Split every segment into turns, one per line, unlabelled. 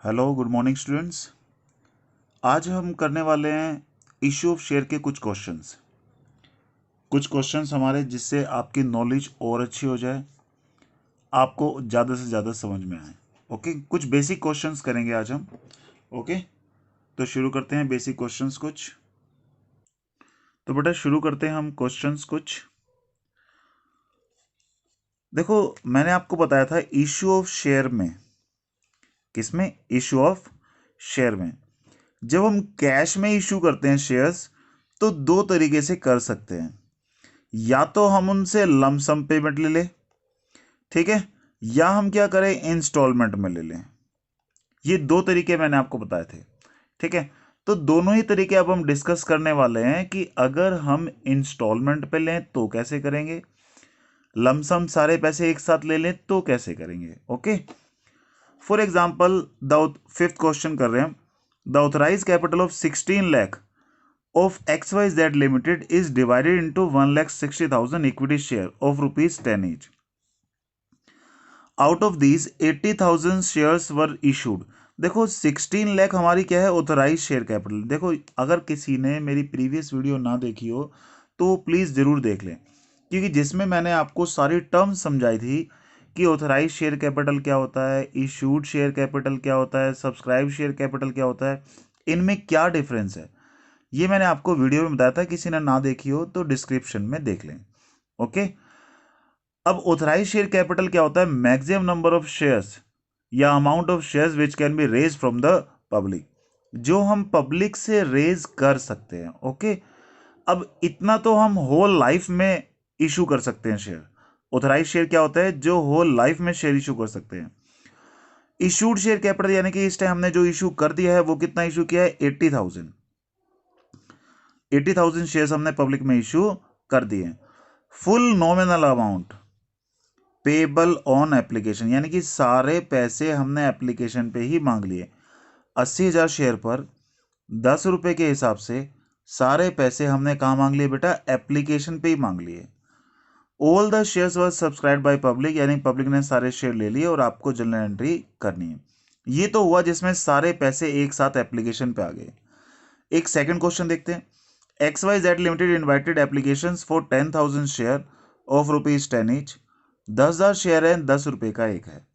Hello good morning students. आज हम करने वाले हैं इशू ऑफ शेयर के कुछ क्वेश्चंस हमारे जिससे आपकी नॉलेज और अच्छी हो जाए, आपको ज़्यादा से ज़्यादा समझ में आए। ओके, कुछ बेसिक क्वेश्चंस करेंगे आज हम। ओके, तो शुरू करते हैं बेसिक क्वेश्चंस कुछ। तो बेटा शुरू करते हैं हम क्वेश्चंस कुछ। देखो, मैंने आपको बताया था इशू ऑफ शेयर में, किसमें? इशू ऑफ शेयर में। जब हम कैश में इशू करते हैं शेयर्स तो दो तरीके से कर सकते हैं। या तो हम उनसे लमसम पेमेंट ले लें, ठीक है, या हम क्या करें, इंस्टॉलमेंट में ले लें। ये दो तरीके मैंने आपको बताए थे, ठीक है। तो दोनों ही तरीके अब हम डिस्कस करने वाले हैं कि अगर हम इंस्टॉलमेंट पे लें तो कैसे करेंगे, लमसम सारे पैसे एक साथ ले लें तो कैसे करेंगे। Okay, for example the fifth question कर रहे हैं। The authorise capital of 16 lakh of XYZ Limited is divided into 1,60,000 equity share of ₹10 each. Out of these 80,000 shares were issued. देखो 16 लाख हमारी क्या है, ऑथराइज शेयर कैपिटल। देखो, अगर किसी ने मेरी प्रीवियस वीडियो ना देखी हो तो प्लीज़ ज़रूर देख लें, क्योंकि जिसमें मैंने आपको सारी टर्म्स समझाई थी कि ऑथराइज शेयर कैपिटल क्या होता है, इशूड शेयर कैपिटल क्या होता है, सब्सक्राइब शेयर कैपिटल क्या होता है, इनमें क्या डिफरेंस है, ये मैंने आपको वीडियो में बताया था। किसी ने ना देखी हो तो डिस्क्रिप्शन में देख लें। ओके, अब ऑथराइज शेयर कैपिटल क्या होता है? मैक्सिमम नंबर ऑफ शेयर्स या amount of shares which can be raise from the public, जो हम पब्लिक से रेज कर सकते हैं। ओके, अब इतना तो हम होल लाइफ में इशू कर सकते हैं शेयर। ऑथराइज शेयर क्या होता है? जो होल लाइफ में शेयर इशू कर सकते हैं। इशूड शेयर कैपिटल यानी कि इस टाइम हमने जो इशू कर दिया है वो कितना इशू किया है? 80,000 शेयर्स हमने पब्लिक में इशू कर दिए। Full nominal amount payable on application, यानी कि सारे पैसे हमने एप्लीकेशन पे ही मांग लिए। 80,000 शेयर पर 10 रुपए के हिसाब से सारे पैसे हमने कहाँ मांग लिए बेटा? एप्लीकेशन पे ही मांग लिए। All the shares were subscribe by public, यानी पब्लिक ने सारे शेयर ले लिए और आपको जनरल एंट्री करनी है। ये तो हुआ जिसमें सारे पैसे एक साथ एप्लीकेशन पे आ गए। एक सेकंड क्वेश्चन देखते हैं। XYZ Limited invited applications for 10,000 share of ₹10 each। 10,000 share है, 10 रुपए का एक है।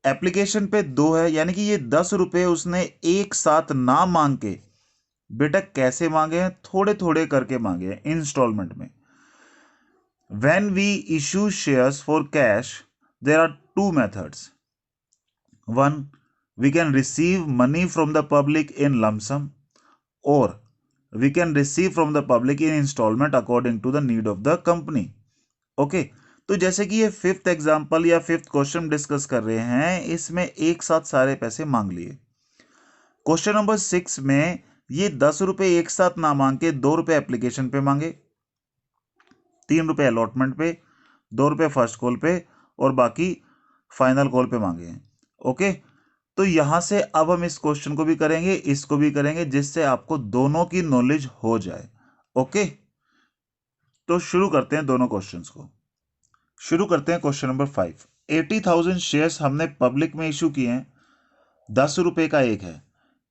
एप्लीकेशन पे दो है, यानी कि ये 10 रुपए उसने एक साथ ना मांग के, बेटा कैसे मांगे हैं? थोड़े थोड़े करके मांगे हैं, इंस्टॉलमेंट में। When we issue shares for cash, there are two methods. One, we can receive money from the public in lump sum, or we can receive from the public in installment according to the need of the company. Okay, तो जैसे कि ये fifth example या fifth question discuss कर रहे हैं, इसमें एक साथ सारे पैसे मांग लिए। क्वेश्चन नंबर 6 में ये 10 रुपए एक साथ ना मांग के 2 रुपए एप्लीकेशन पे मांगे, 3 रुपए अलॉटमेंट पे, 2 रुपए फर्स्ट कॉल पे और बाकी फाइनल कॉल पे मांगे हैं। ओके, तो यहां से अब हम इस क्वेश्चन को भी करेंगे, इसको भी करेंगे, जिससे आपको दोनों की नॉलेज हो जाए। ओके, तो शुरू करते हैं दोनों क्वेश्चंस को। शुरू करते हैं क्वेश्चन नंबर 5। 80,000 शेयर्स हमने पब्लिक में इशू किए हैं, 10 रुपए का एक है।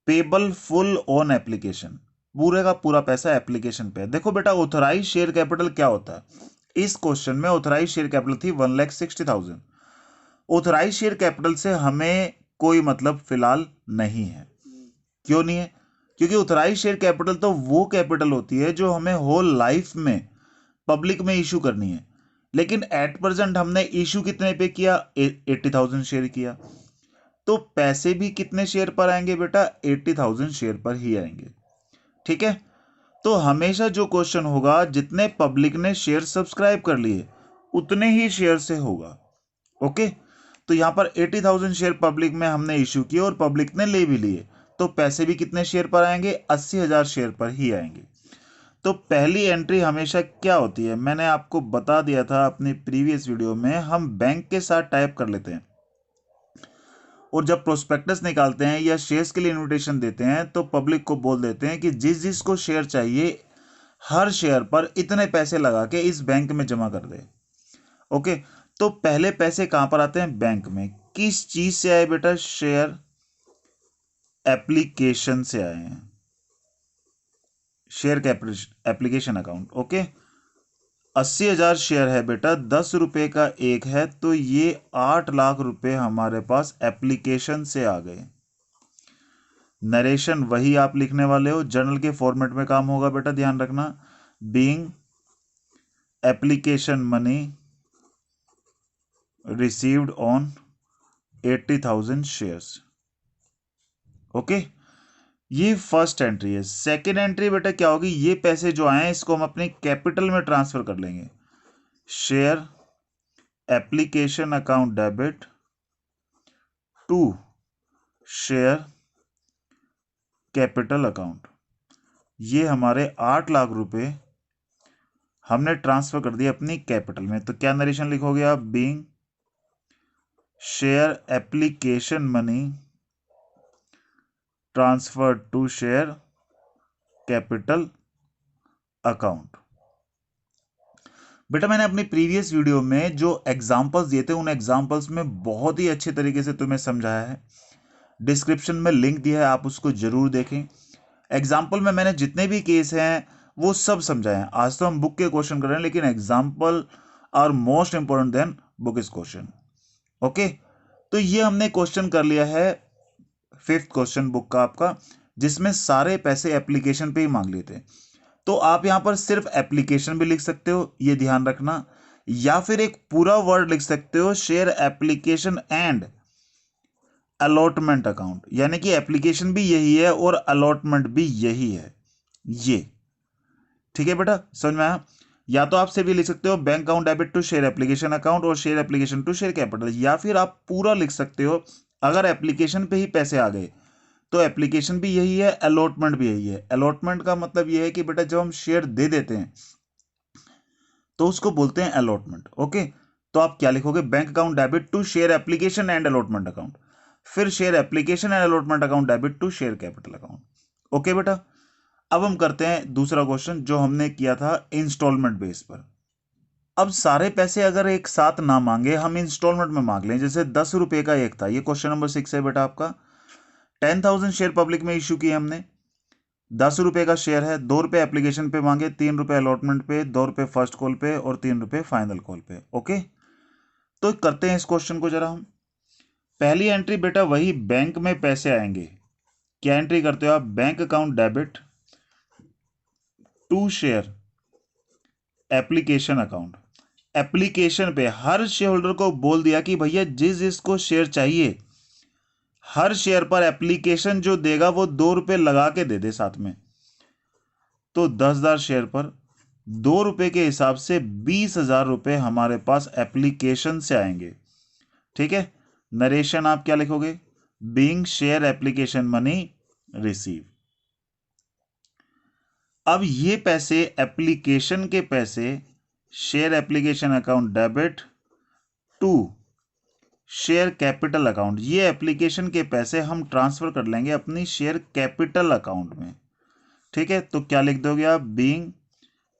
पेबल फुल ऑन एप्लीकेशन, पूरे का पूरा पैसा एप्लीकेशन पे है। देखो बेटा, ऑथराइज शेयर कैपिटल क्या होता है? इस क्वेश्चन में ऑथराइज शेयर कैपिटल थी 1,60,000। ऑथराइज शेयर कैपिटल से हमें कोई मतलब फिलहाल नहीं है। क्यों नहीं है? क्योंकि ऑथराइज शेयर कैपिटल तो वो कैपिटल होती है जो हमें होल लाइफ में पब्लिक में इशू करनी है। लेकिन एट प्रेजेंट हमने इशू कितने पे किया? 80,000 शेयर किया। तो पैसे भी कितने शेयर पर आएंगे बेटा? 80,000 शेयर पर ही आएंगे। ठीक है, तो हमेशा जो क्वेश्चन होगा, जितने पब्लिक ने शेयर सब्सक्राइब कर लिए उतने ही शेयर से होगा। ओके, तो यहां पर 80,000 शेयर पब्लिक में हमने इशू किए और पब्लिक ने ले भी लिए, तो पैसे भी कितने शेयर पर आएंगे? 80,000 शेयर पर ही आएंगे। तो पहली एंट्री हमेशा क्या होती है? मैंने आपको बता दिया था अपनी प्रीवियस वीडियो में, हम बैंक के साथ टाइप कर लेते हैं और जब प्रोस्पेक्टस निकालते हैं या शेयर्स के लिए इनविटेशन देते हैं तो पब्लिक को बोल देते हैं कि जिस जिसको शेयर चाहिए हर शेयर पर इतने पैसे लगा के इस बैंक में जमा कर दे। ओके, तो पहले पैसे कहां पर आते हैं? बैंक में। किस चीज से आए बेटा? शेयर। एप्लीकेशन से आए हैं, share capital application account. Okay, 80,000 share है बेटा, 10 रुपए का एक है, तो ये 8 लाख रुपए हमारे पास एप्लीकेशन से आ गए। नरेशन वही आप लिखने वाले हो, जर्नल के फॉर्मेट में काम होगा बेटा, ध्यान रखना। Being application money received on 80,000 shares. Okay, ये फर्स्ट एंट्री है। सेकेंड एंट्री बेटा क्या होगी, ये पैसे जो आए हैं इसको हम अपने कैपिटल में ट्रांसफर कर लेंगे। Share application account debit to share capital account. ये हमारे 8 लाख रुपए हमने ट्रांसफर कर दिए अपनी कैपिटल में। तो क्या नरेशन लिखोगे आप, being share application money transfer to share capital account. बेटा मैंने अपनी प्रीवियस वीडियो में जो एग्जांपल्स दिए थे उन एग्जांपल्स में बहुत ही अच्छे तरीके से तुम्हें समझाया है। डिस्क्रिप्शन में लिंक दिया है, आप उसको जरूर देखें। एग्जाम्पल में मैंने जितने भी केस हैं वो सब समझाए हैं। आज तो हम बुक के क्वेश्चन कर रहे हैं, लेकिन example are most important then book is question. Okay, तो ये हमने क्वेश्चन कर लिया है, 5th क्वेश्चन बुक का आपका, जिसमें सारे पैसे एप्लीकेशन पे ही मांग लिए थे। तो आप यहां पर सिर्फ एप्लीकेशन भी लिख सकते हो, ये ध्यान रखना, या फिर एक पूरा वर्ड लिख सकते हो, share application and allotment account, यानी कि एप्लीकेशन भी यही है और अलॉटमेंट भी यही है। ये ठीक है बेटा, समझ में आया। या तो आप सिर्फ भी लिख सकते हो bank account debit to share application account और share application to share capital, या फिर आप पूरा लिख सकते हो, अगर एप्लीकेशन पे ही पैसे आ गए तो एप्लीकेशन भी यही है, अलॉटमेंट भी यही है। अलॉटमेंट का मतलब यह है कि बेटा जब हम शेयर दे देते हैं तो उसको बोलते हैं अलॉटमेंट। ओके, तो आप क्या लिखोगे, bank account debit to share application and allotment account, फिर share application and allotment account debit to share capital account. Okay बेटा, अब हम करते हैं दूसरा क्वेश्चन जो हमने किया था इंस्टॉलमेंट बेस पर। अब सारे पैसे अगर एक साथ ना मांगे, हम इंस्टॉलमेंट में मांग लें। जैसे 10 रुपए का एक था, ये क्वेश्चन नंबर 6 है बेटा आपका। 10,000 शेयर पब्लिक में इश्यू किए हमने, 10 रुपए का शेयर है, 2 रुपए एप्लीकेशन पे मांगे, 3 रुपए अलॉटमेंट पे, 2 रुपए फर्स्ट कॉल पे और 3 रुपए फाइनल कॉल पे। ओके, तो करते हैं इस क्वेश्चन को जरा हम। पहली एंट्री बेटा वही बैंक में पैसे आएंगे। क्या एंट्री करते हो आप, bank account debit to share application account. Application पे हर शेयर होल्डर को बोल दिया कि भैया जिस जिसको शेयर चाहिए, हर शेयर पर एप्लीकेशन जो देगा वो 2 रुपए लगा के दे दे साथ में। तो 10,000 शेयर पर 2 रुपए के हिसाब से 20,000 रुपए हमारे पास एप्लीकेशन से आएंगे। ठीक है, नरेशन आप क्या लिखोगे, being share application money receive. अब ये पैसे एप्लीकेशन के पैसे share application account debit to share capital account, ये एप्लीकेशन के पैसे हम ट्रांसफर कर लेंगे अपनी शेयर कैपिटल अकाउंट में। ठीक है, तो क्या लिख दोगे आप, being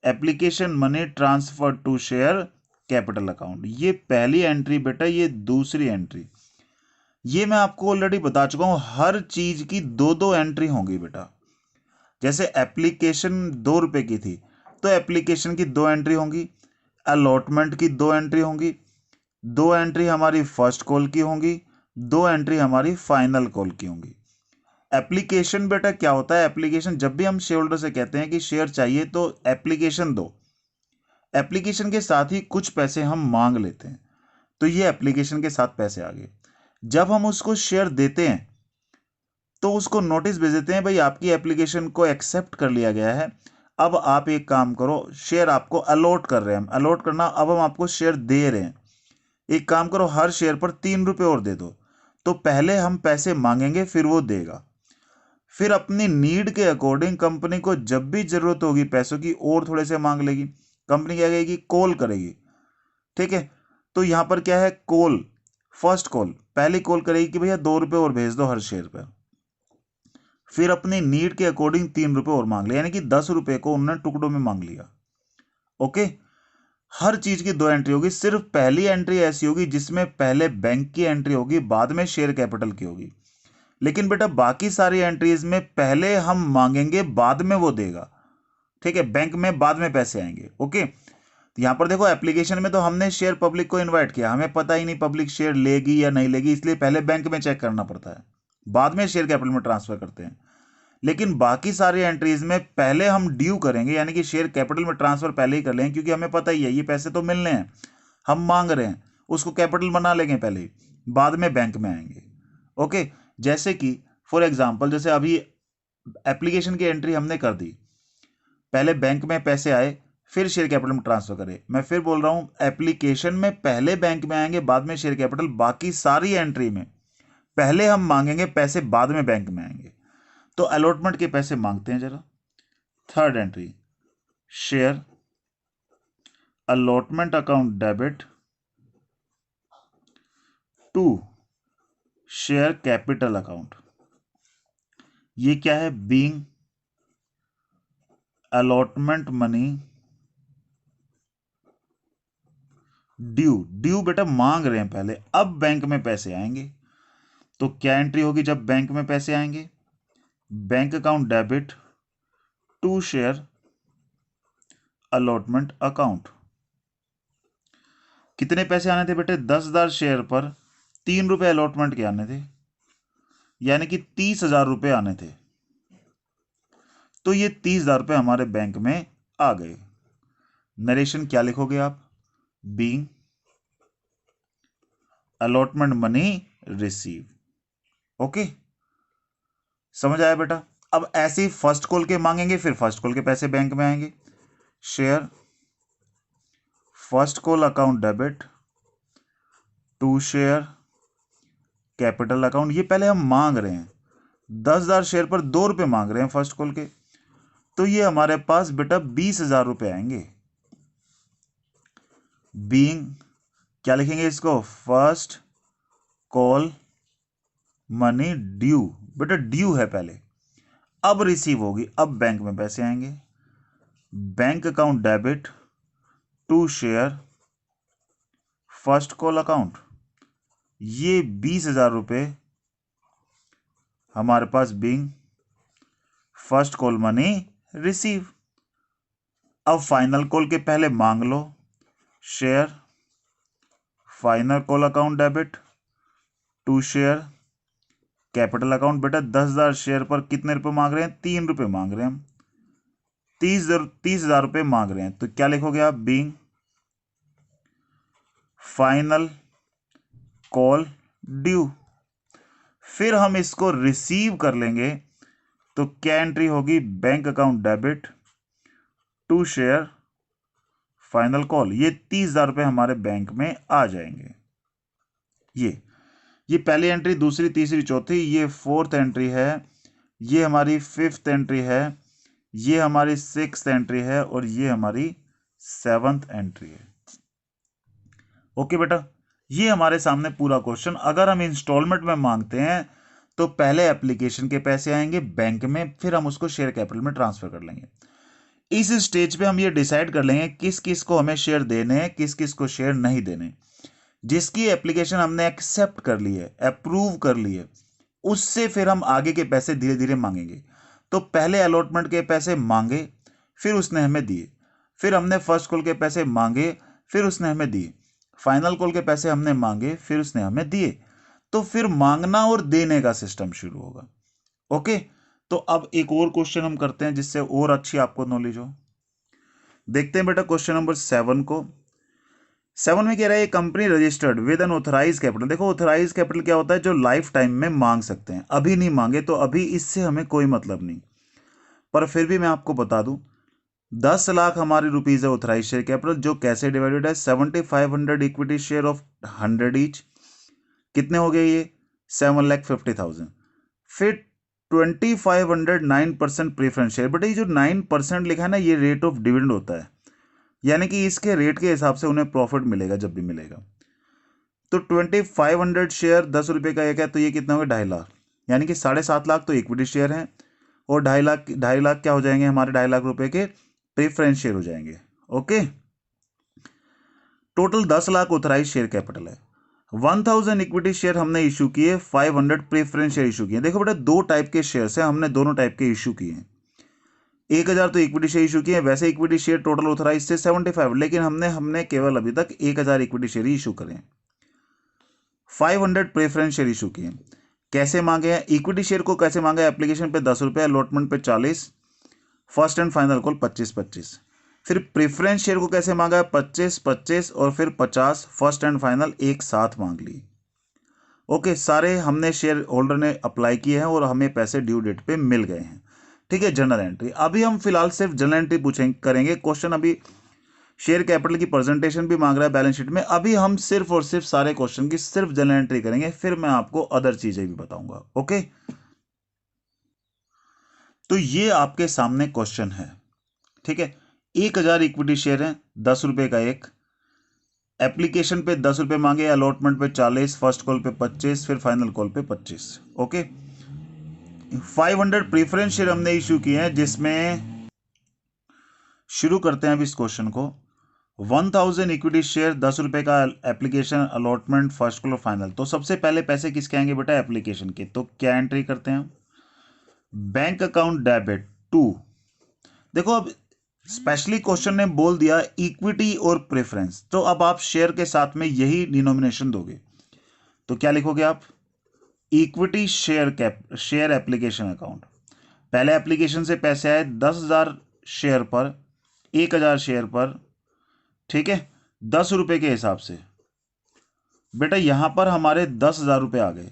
application money transfer to share capital account. ये पहली एंट्री बेटा, ये दूसरी एंट्री। ये मैं आपको ऑलरेडी बता चुका हूं, हर चीज की 2-2 एंट्री होंगी बेटा। जैसे एप्लीकेशन 2 रुपए की थी तो एप्लीकेशन की 2 एंट्री होंगी, अलॉटमेंट की 2 एंट्री होंगी, 2 एंट्री हमारी फर्स्ट कॉल की होंगी, 2 एंट्री हमारी फाइनल कॉल की होंगी। एप्लीकेशन बेटा क्या होता है, एप्लीकेशन जब भी हम शेयर होल्डर से कहते हैं कि शेयर चाहिए तो एप्लीकेशन दो, एप्लीकेशन के साथ ही कुछ पैसे हम मांग लेते हैं। तो ये एप्लीकेशन के साथ पैसे आ गए। जब हम उसको शेयर देते हैं तो उसको नोटिस भेज देते हैं, भाई आपकी एप्लीकेशन को एक्सेप्ट कर लिया गया है, अब आप एक काम करो, शेयर आपको अलॉट कर रहे हैं हम, अलॉट करना, अब हम आपको शेयर दे रहे हैं, एक काम करो हर शेयर पर 3 रुपए और दे दो। तो पहले हम पैसे मांगेंगे फिर वो देगा, फिर अपनी नीड के अकॉर्डिंग कंपनी को जब भी जरूरत होगी पैसों की और थोड़े से मांग लेगी। कंपनी क्या करेगी, कॉल करेगी। ठीक है, तो यहां पर क्या है, कॉल, फर्स्ट कॉल, पहली कॉल करेगी कि भैया 2 रुपए और भेज दो हर शेयर पर, फिर अपनी नीड के अकॉर्डिंग 3 रुपए और मांग लिया, यानी कि 10 रुपए को उन्होंने टुकड़ों में मांग लिया। ओके, हर चीज की 2 एंट्री होगी, सिर्फ पहली एंट्री ऐसी होगी जिसमें पहले बैंक की एंट्री होगी बाद में शेयर कैपिटल की होगी। लेकिन बेटा बाकी सारी एंट्रीज में पहले हम मांगेंगे, बाद में वो देगा। ठीक है, बैंक में बाद में पैसे आएंगे। ओके, तो यहां पर देखो एप्लीकेशन में तो हमने शेयर पब्लिक को इन्वाइट किया, हमें पता ही नहीं पब्लिक शेयर लेगी या नहीं लेगी, इसलिए पहले बैंक में चेक करना पड़ता है, बाद में शेयर कैपिटल में ट्रांसफर करते हैं। लेकिन बाकी सारी एंट्रीज में पहले हम ड्यू करेंगे, यानी कि शेयर कैपिटल में ट्रांसफर पहले ही कर लेंगे, क्योंकि हमें पता ही है ये पैसे तो मिलने हैं, हम मांग रहे हैं, उसको कैपिटल बना लेंगे पहले ही, बाद में बैंक में आएंगे। ओके, जैसे कि फॉर एग्जांपल जैसे अभी एप्लीकेशन की एंट्री हमने कर दी, पहले बैंक में पैसे आए, फिर शेयर कैपिटल में ट्रांसफर करे। मैं फिर बोल रहा हूं, एप्लीकेशन में पहले बैंक में आएंगे, बाद में शेयर कैपिटल, बाकी सारी एंट्री में पहले हम मांगेंगे पैसे, बाद में बैंक में आएंगे। तो अलॉटमेंट के पैसे मांगते हैं जरा। Third entry, share allotment account debit to share capital account. ये क्या है? Being allotment money due. Due बेटा मांग रहे हैं पहले, अब बैंक में पैसे आएंगे। तो क्या एंट्री होगी जब बैंक में पैसे आएंगे? Bank account debit to share allotment account. कितने पैसे आने थे बेटे? 10,000 शेयर पर 3 रुपए अलॉटमेंट के आने थे, यानी कि 30,000 रुपए आने थे। तो ये 30,000 रुपए हमारे बैंक में आ गए। नरेशन क्या लिखोगे आप? Being allotment money receive. Okay, समझ आया बेटा? अब ऐसे ही फर्स्ट कॉल के मांगेंगे, फिर फर्स्ट कॉल के पैसे बैंक में आएंगे। Share first call account debit to share capital account. ये पहले हम मांग रहे हैं, 10,000 शेयर पर 2 रुपए मांग रहे हैं फर्स्ट कॉल के, तो ये हमारे पास बेटा 20,000 रुपए आएंगे। बीइंग क्या लिखेंगे इसको? First call money due. बेटा ड्यू है पहले, अब रिसीव होगी, अब बैंक में पैसे आएंगे। Bank account debit to share first call account. ये 20,000 रुपए हमारे पास being first call money receive. अब फाइनल कॉल के पहले मांग लो, share final call account debit to share capital account. बेटा 10,000 शेयर पर कितने रुपए मांग रहे हैं? 3 रुपए मांग रहे हैं हम, 30,000 रुपए मांग रहे हैं। तो क्या लिखोगे आप? Being final call due. फिर हम इसको रिसीव कर लेंगे, तो क्या एंट्री होगी? Bank account debit to share final call. ये 30,000 रुपए हमारे बैंक में आ जाएंगे। ये पहली एंट्री, दूसरी, तीसरी, चौथी, ये फोर्थ एंट्री है, ये हमारी फिफ्थ एंट्री है, ये हमारी सिक्स्थ एंट्री है, और ये हमारी सेवंथ एंट्री है। ओके बेटा, ये हमारे सामने पूरा क्वेश्चन। अगर हम इंस्टॉलमेंट में मांगते हैं तो पहले एप्लीकेशन के पैसे आएंगे बैंक में, फिर हम उसको शेयर कैपिटल में ट्रांसफर कर लेंगे। इस स्टेज पे हम ये डिसाइड कर लेंगे किस किस को हमें शेयर देने हैं, किस किस को शेयर नहीं देने। जिसकी एप्लीकेशन हमने एक्सेप्ट कर ली है, अप्रूव कर ली है, उससे फिर हम आगे के पैसे धीरे धीरे मांगेंगे। तो पहले अलॉटमेंट के पैसे मांगे, फिर उसने हमें दिए, फिर हमने फर्स्ट कॉल के पैसे मांगे, फिर उसने हमें दिए, फाइनल कॉल के पैसे हमने मांगे, फिर उसने हमें दिए। तो फिर मांगना और देने का सिस्टम शुरू होगा। ओके, तो अब एक और क्वेश्चन हम करते हैं जिससे और अच्छी आपको नॉलेज हो। देखते हैं बेटा क्वेश्चन नंबर 7 को। 7 में कह रहा है company registered with an authorise capital. देखो ऑथराइज कैपिटल क्या होता है? जो लाइफ टाइम में मांग सकते हैं, अभी नहीं मांगे तो अभी इससे हमें कोई मतलब नहीं, पर फिर भी मैं आपको बता दूं 10 लाख हमारी रुपीज है ऑथराइज शेयर कैपिटल, जो कैसे डिवाइडेड है? 7,500 इक्विटी शेयर ऑफ 100 ईच। कितने हो गए ये? 7,50,000। फिर 2,500 9% प्रेफरेंस शेयर। बट ये जो 9% लिखा है ना, ये रेट ऑफ डिविडेंड होता है, यानी कि इसके रेट के हिसाब से उन्हें प्रॉफिट मिलेगा जब भी मिलेगा। तो 2,500 शेयर 10 रुपए का एक है, तो ये कितना होगा? 2.5 लाख, यानी कि 7.5 लाख तो इक्विटी शेयर हैं, और 2.5 लाख क्या हो जाएंगे हमारे? 2.5 लाख रुपए के प्रेफरेंस शेयर हो जाएंगे। Okay, total 10 lakh authorise share capital है। 1000 इक्विटी शेयर हमने इशू किए, 500 प्रेफरेंस शेयर इशू किए। देखो बेटा, दो टाइप के शेयर्स हैं, हमने दोनों टाइप के इशू किए हैं। 1000 तो इक्विटी शेयर इशू किए, वैसे इक्विटी शेयर टोटल ऑथराइज से 75, लेकिन हमने केवल अभी तक 1000 इक्विटी शेयर ही इशू करें। 500 प्रेफरेंस शेयर इशू किए। कैसे मांगे हैं इक्विटी शेयर को? कैसे मांगे? एप्लीकेशन पे 10 रुपये, अलॉटमेंट पे 40, फर्स्ट एंड फाइनल कॉल 25-25। फिर प्रेफरेंस शेयर को कैसे मांगा है? 25-25 और फिर 50, फर्स्ट एंड फाइनल एक साथ मांग ली। ओके, सारे हमने शेयर होल्डर ने अप्लाई किए हैं और हमें पैसे ड्यू डेट पे मिल गए हैं। ठीक है, जनरल एंट्री। अभी हम फिलहाल सिर्फ जनरल एंट्री पूछेंगे, करेंगे क्वेश्चन। अभी शेयर कैपिटल की प्रेजेंटेशन भी मांग रहा है बैलेंस शीट में। अभी हम सिर्फ और सिर्फ सारे क्वेश्चन की सिर्फ जनरल एंट्री करेंगे, फिर मैं आपको अदर चीजें भी बताऊंगा। ओके, तो ये आपके सामने क्वेश्चन है। ठीक है, 1000 इक्विटी शेयर है, 10 रुपए का एक। एप्लीकेशन पे 10 रुपए मांगे, अलॉटमेंट पे 40, फर्स्ट कॉल पे 25, फिर फाइनल कॉल पे 25। ओके, 500 प्रीफरेंस शेयर हमने इशू किए हैं, जिसमें शुरू करते हैं अभी इस क्वेश्चन को। 1000 इक्विटी शेयर, 10 रुपए का application, allotment, first call, final. तो सबसे पहले पैसे किसके आएंगे बेटा? एप्लीकेशन के। तो क्या एंट्री करते हैं? Bank account debit to. देखो, अब स्पेशली क्वेश्चन ने बोल दिया इक्विटी और प्रेफरेंस, तो अब आप शेयर के साथ में यही डिनोमिनेशन दोगे। तो क्या लिखोगे आप? Equity share application account. पहले एप्लीकेशन से पैसे आए 10,000 शेयर पर, 1000 शेयर पर। ठीक है, 10 रुपए के हिसाब से। बेटा यहां पर हमारे 10,000 रुपए आ गए,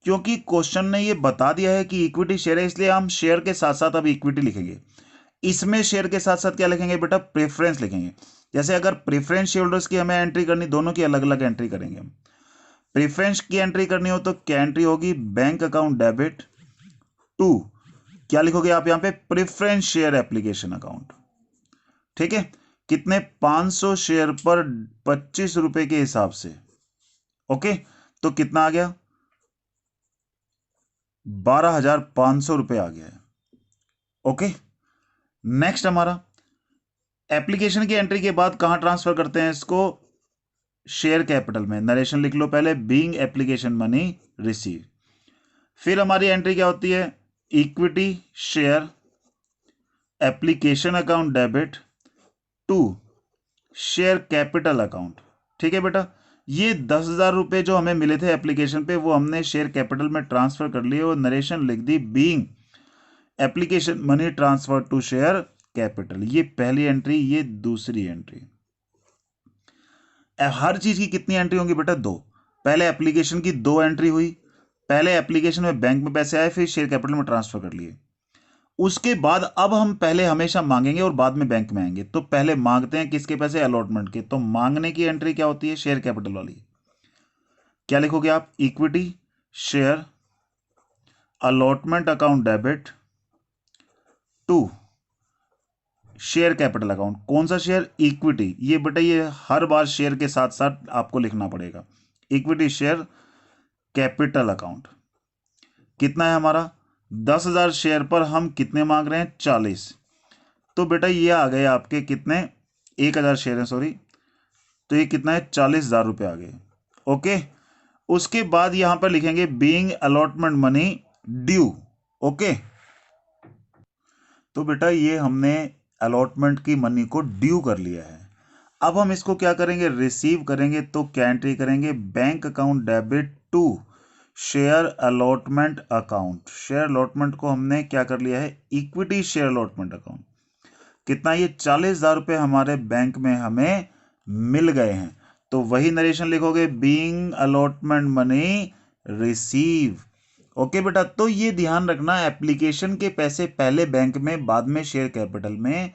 क्योंकि क्वेश्चन ने ये बता दिया है कि इक्विटी शेयर है, इसलिए हम शेयर के साथ साथ अब इक्विटी लिखेंगे। इसमें शेयर के साथ साथ क्या लिखेंगे बेटा? प्रेफरेंस लिखेंगे। जैसे अगर प्रेफरेंस शेयर होल्डर्स की हमें एंट्री करनी, दोनों की अलग अलग एंट्री करेंगे हम। प्रेफरेंस की एंट्री करनी हो तो क्या एंट्री होगी? बैंक अकाउंट डेबिट टू, क्या लिखोगे आप यहां पे? Preference share application account. ठीक है, कितने? 500 शेयर पर 25 रुपए के हिसाब से। ओके, तो कितना आ गया? 12,500 रुपए आ गया है। ओके, नेक्स्ट हमारा एप्लीकेशन की एंट्री के बाद कहां ट्रांसफर करते हैं इसको? शेयर कैपिटल में। नरेशन लिख लो पहले, बीइंग एप्लीकेशन मनी रिसीव। फिर हमारी एंट्री क्या होती है? Equity share application account debit to share capital account. ठीक है बेटा, ये 10,000 रुपए जो हमें मिले थे एप्लीकेशन पे, वो हमने शेयर कैपिटल में ट्रांसफर कर लिए और नरेशन लिख दी being application money transfer to share capital. ये पहली एंट्री, ये दूसरी एंट्री। हर चीज की कितनी एंट्री होंगी बेटा? 2। पहले एप्लीकेशन की 2 एंट्री हुई, पहले एप्लीकेशन में बैंक में पैसे आए, फिर शेयर कैपिटल में ट्रांसफर कर लिए। उसके बाद अब हम पहले हमेशा मांगेंगे और बाद में बैंक में आएंगे। तो पहले मांगते हैं किसके पैसे? अलॉटमेंट के। तो मांगने की एंट्री क्या होती है? शेयर कैपिटल वाली। क्या लिखोगे आप? Equity share allotment account debit to share capital account. कौन सा शेयर? इक्विटी। ये बेटा ये हर बार शेयर के साथ साथ आपको लिखना पड़ेगा। Equity share capital account. कितना है हमारा? 10,000 शेयर पर हम कितने मांग रहे हैं? 40। तो बेटा ये आ गए आपके कितने? 1000 शेयर है, सॉरी। तो ये कितना है? 40,000 रुपए आ गए। ओके, उसके बाद यहां पर लिखेंगे being allotment money due. Okay, तो बेटा ये हमने अलॉटमेंट की मनी को ड्यू कर लिया है। अब हम इसको क्या करेंगे? रिसीव करेंगे। तो क्या एंट्री करेंगे? Bank account debit to share allotment account. Share allotment को हमने क्या कर लिया है? Equity share allotment account. कितना? ये 40,000 रुपए हमारे बैंक में हमें मिल गए हैं। तो वही नरेशन लिखोगे, being allotment money receive. Okay बेटा, तो ये ध्यान रखना, एप्लीकेशन के पैसे पहले बैंक में, बाद में शेयर कैपिटल में।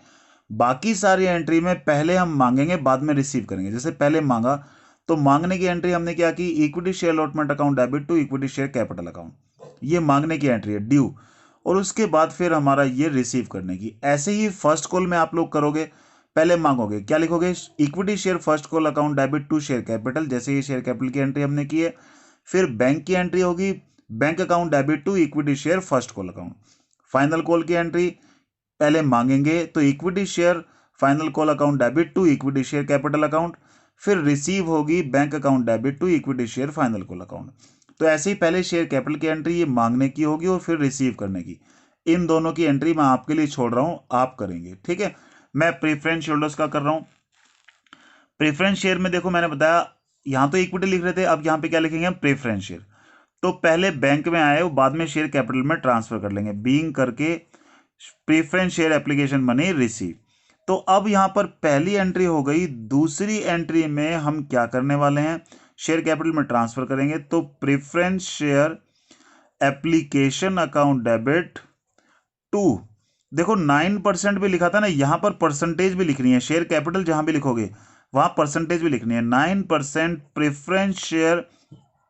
बाकी सारी एंट्री में पहले हम मांगेंगे, बाद में रिसीव करेंगे। जैसे पहले मांगा तो मांगने की एंट्री हमने क्या की? Equity share allotment account debit to equity share capital account. ये मांगने की एंट्री है, ड्यू। और उसके बाद फिर हमारा ये रिसीव करने की। ऐसे ही फर्स्ट कॉल में आप लोग करोगे, पहले मांगोगे, क्या लिखोगे? Equity share first call account debit to share capital. जैसे ये शेयर कैपिटल की एंट्री हमने की है। फिर बैंक की एंट्री होगी, bank account debit to equity share first call account. Final call की एंट्री पहले मांगेंगे तो equity share final call account debit to equity share capital account. फिर रिसीव होगी bank account debit to equity share final call account. तो ऐसे ही पहले share capital की एंट्री ये मांगने की होगी और फिर रिसीव करने की। इन दोनों की एंट्री मैं आपके लिए छोड़ रहा हूं, आप करेंगे, ठीक है। मैं प्रेफरेंस शेयरहोल्डर्स का कर रहा हूं। प्रेफरेंस शेयर में देखो मैंने बताया यहां तो इक्विटी लिख रहे थे, अब यहां पे क्या लिखेंगे हम, प्रेफरेंस शेयर। तो पहले बैंक में आए वो बाद में शेयर कैपिटल में ट्रांसफर कर लेंगे, बीइंग करके preference share application money receive. तो अब यहां पर पहली एंट्री हो गई। दूसरी एंट्री में हम क्या करने वाले हैं, शेयर कैपिटल में ट्रांसफर करेंगे। तो preference share application account debit to, देखो 9% भी लिखा था ना, यहां पर परसेंटेज भी लिखनी है। शेयर कैपिटल जहां भी लिखोगे वहां परसेंटेज भी लिखनी है। 9% preference share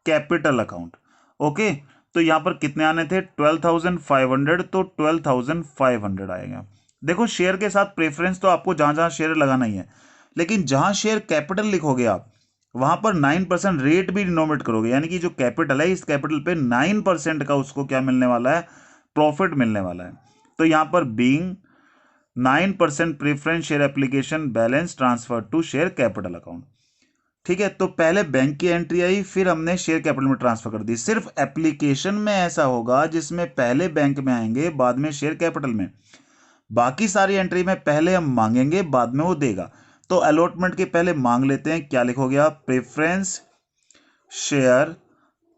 capital account. Okay, तो यहां पर कितने आने थे, 12,500, तो 12,500 आएगा। देखो शेयर के साथ प्रेफरेंस तो आपको जहां जहां शेयर लगाना ही है, लेकिन जहां शेयर कैपिटल लिखोगे आप वहां पर 9% रेट भी डिनोमिनेट करोगे, यानी कि जो कैपिटल है इस कैपिटल पे 9% का उसको क्या मिलने वाला है, प्रॉफिट मिलने वाला है। तो यहां पर being 9% preference share application balance transfer to share capital account. ठीक है, तो पहले बैंक की एंट्री आई, फिर हमने शेयर कैपिटल में ट्रांसफर कर दी। सिर्फ एप्लीकेशन में ऐसा होगा जिसमें पहले बैंक में आएंगे बाद में शेयर कैपिटल में। बाकी सारी एंट्री में पहले हम मांगेंगे बाद में वो देगा। तो अलॉटमेंट के पहले मांग लेते हैं, क्या लिखोगे आप, preference share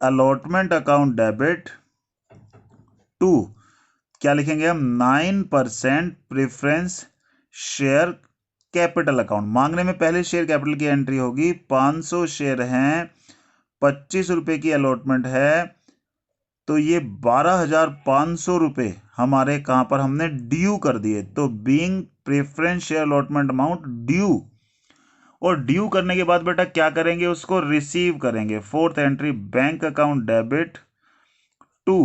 allotment account debit to, क्या लिखेंगे हम, 9% प्रेफरेंस शेयर कैपिटल अकाउंट। मांगने में पहले शेयर कैपिटल की एंट्री होगी, 500 शेयर हैं, 25 रुपए की अलॉटमेंट है, तो ये 12,500 रुपए हमारे कहां पर हमने ड्यू कर दिए। तो being preference share allotment amount due, और ड्यू करने के बाद बेटा क्या करेंगे, उसको रिसीव करेंगे। Fourth entry bank account debit to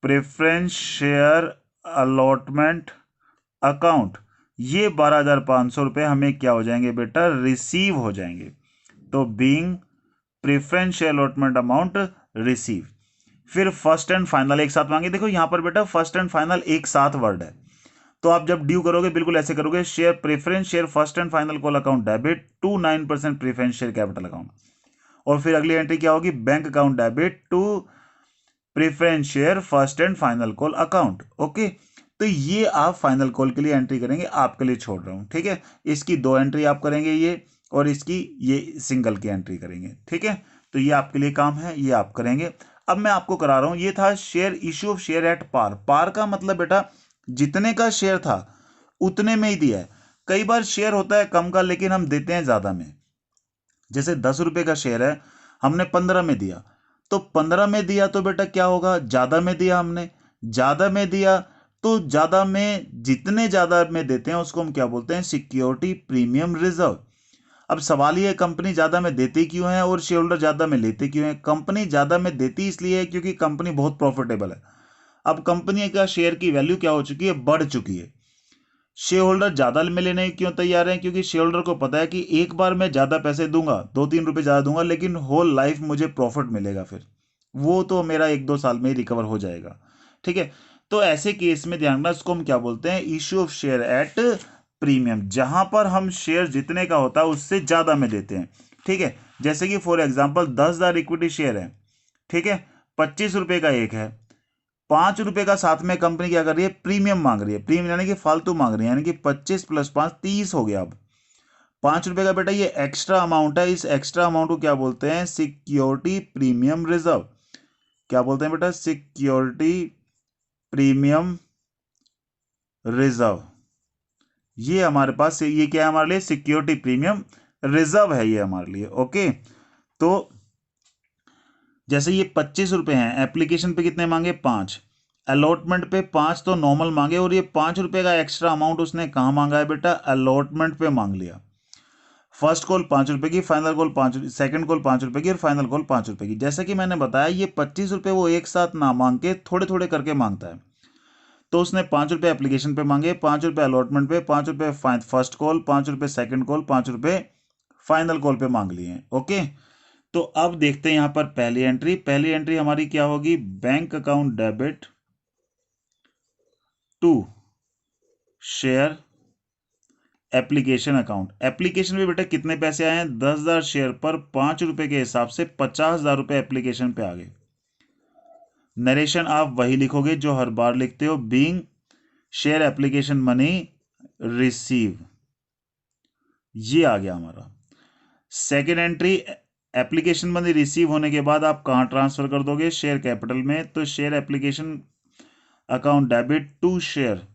preference share allotment account, ये 12,500 रुपए हमें क्या हो जाएंगे बेटा, रिसीव हो जाएंगे। तो being preference share allotment amount receive. फिर फर्स्ट एंड फाइनल एक साथ मांगे। देखो यहां पर बेटा फर्स्ट एंड फाइनल एक साथ वर्ड है, तो आप जब ड्यू करोगे बिल्कुल ऐसे करोगे, share preference share first and final call account debit to 9% preference share capital account. और फिर अगली एंट्री क्या होगी, bank account debit to preference share first and final call account. Okay, तो ये आप फाइनल कॉल के लिए एंट्री करेंगे, आपके लिए छोड़ रहा हूं, ठीक है। इसकी 2 एंट्री आप करेंगे ये, और इसकी ये सिंगल की एंट्री करेंगे, ठीक है। तो ये आपके लिए काम है, ये आप करेंगे। अब मैं आपको करा रहा हूं, ये था share issue of share at par. Par का मतलब बेटा जितने का शेयर था उतने में ही दिया है। कई बार शेयर होता है कम का लेकिन हम देते हैं ज्यादा में। जैसे 10 रुपए का शेयर है, हमने 15 में दिया, तो 15 में दिया तो बेटा क्या होगा, ज्यादा में दिया हमने। ज्यादा में दिया तो ज्यादा में, जितने ज्यादा में देते हैं उसको हम क्या बोलते हैं, सिक्योरिटी प्रीमियम रिजर्व। अब सवाल ये है कंपनी ज्यादा में देती क्यों है और शेयर होल्डर ज्यादा में लेते क्यों है। कंपनी ज्यादा में देती इसलिए है क्योंकि कंपनी बहुत प्रॉफिटेबल है। अब कंपनी का शेयर की वैल्यू क्या हो चुकी है, बढ़ चुकी है। शेयर होल्डर ज्यादा में लेने क्यों तैयार है, क्योंकि शेयर होल्डर को पता है कि एक बार मैं ज्यादा पैसे दूंगा, 2-3 रुपए ज्यादा दूंगा, लेकिन होल लाइफ मुझे प्रॉफिट मिलेगा, फिर वो तो मेरा 1-2 साल में ही रिकवर हो जाएगा, ठीक है। तो ऐसे केस में ध्यान रखना, इसको हम क्या बोलते हैं, issue of share at premium, जहां पर हम शेयर जितने का होता है उससे ज्यादा में देते हैं, ठीक है। जैसे कि फॉर एग्जाम्पल 10,000 इक्विटी शेयर है, ठीक है, 25 रुपए का एक है, 5 रुपए का साथ में कंपनी क्या कर रही है, प्रीमियम मांग रही है। प्रीमियम यानी कि फालतू मांग रही है, यानी कि 25 + 5 30 हो गया। अब 5 रुपए का बेटा ये एक्स्ट्रा अमाउंट है, इस एक्स्ट्रा अमाउंट को क्या बोलते हैं, सिक्योरिटी प्रीमियम रिजर्व। क्या बोलते हैं बेटा, सिक्योरिटी प्रीमियम रिजर्व। ये हमारे पास, ये क्या है हमारे लिए, सिक्योरिटी प्रीमियम रिजर्व है ये हमारे लिए। ओके, तो जैसे ये 25 रुपए हैं, एप्लीकेशन पे कितने मांगे, 5, अलॉटमेंट पे 5 तो नॉर्मल मांगे, और ये 5 रुपए का एक्स्ट्रा अमाउंट उसने कहां मांगा है बेटा, अलॉटमेंट पे मांग लिया। फर्स्ट कॉल 5 रुपए की, फाइनल कॉल 5, सेकंड कॉल 5 रुपए की, और फाइनल कॉल 5 रुपए की। जैसे कि मैंने बताया ये 25 रुपए वो एक साथ ना मांग के थोड़े थोड़े करके मांगता है। तो उसने 5 रुपए एप्लीकेशन पे मांगे, 5 रुपए अलॉटमेंट पे, 5 रुपए फर्स्ट कॉल, 5 रुपए सेकंड कॉल, 5 रुपए फाइनल कॉल पे मांग लिए। ओके, तो अब देखते हैं यहां पर पहली एंट्री। पहली एंट्री हमारी क्या होगी, bank account debit to share application account, application में बेटा कितने पैसे आए हैं, 10,000 शेयर पर 5 रुपए के हिसाब से 50,000 रुपए एप्लीकेशन पे आ गए। नरेशन आप वही लिखोगे जो हर बार लिखते हो, being share application money receive, ये आ गया हमारा। Second entry, application money receive होने के बाद आप कहाँ ट्रांसफर कर दोगे, शेयर कैपिटल में। तो share application account debit to share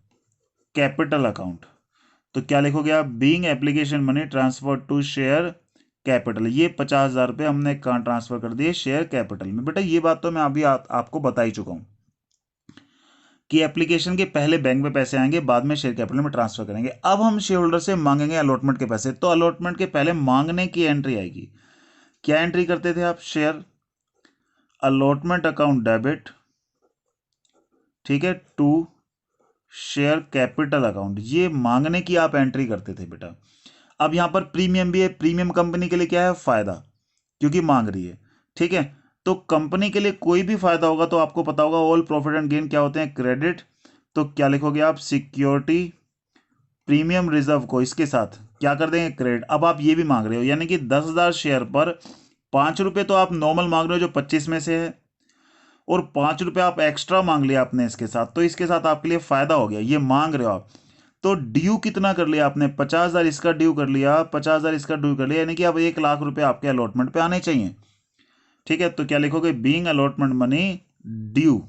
capital account, तो क्या लिखोगे आप, being application money transfer to share capital. ये 50,000 रुपये हमने कहाँ ट्रांसफर कर दिए, शेयर कैपिटल में। बेटा ये बात तो मैं अभी आपको बता ही चुका हूँ कि एप्लीकेशन के पहले बैंक में पैसे आएंगे, बाद में शेयर कैपिटल में ट्रांसफर करेंगे। अब हम शेयर होल्डर से मांगेंगे अलॉटमेंट के पैसे, तो अलॉटमेंट के पहले मांगने की एंट्री आएगी। क्या एंट्री करते थे आप, शेयर अलॉटमेंट अकाउंट डेबिट, ठीक है, टू शेयर कैपिटल अकाउंट, ये मांगने की आप एंट्री करते थे बेटा। अब यहां पर प्रीमियम भी है, प्रीमियम कंपनी के लिए क्या है, फायदा, क्योंकि मांग रही है, ठीक है। तो कंपनी के लिए कोई भी फायदा होगा तो आपको पता होगा ऑल प्रॉफिट एंड गेन क्या होते हैं, क्रेडिट। तो क्या लिखोगे आप, सिक्योरिटी प्रीमियम रिजर्व को इसके साथ क्या कर देंगे, क्रेडिट। अब आप ये भी मांग रहे हो, यानी कि 10,000 शेयर पर 5 रुपए तो आप नॉर्मल मांग रहे हो जो 25 में से है, और 5 रुपए आप एक्स्ट्रा मांग लिया आपने इसके साथ, तो इसके साथ आपके लिए फायदा हो गया, ये मांग रहे हो आप। तो ड्यू कितना कर लिया आपने, 50,000 इसका ड्यू कर लिया, 50,000 इसका ड्यू कर लिया, यानी कि अब 1,00,000 रुपए आपके अलॉटमेंट पे आने चाहिए, ठीक है। तो क्या लिखोगे, बीइंग अलॉटमेंट मनी ड्यू।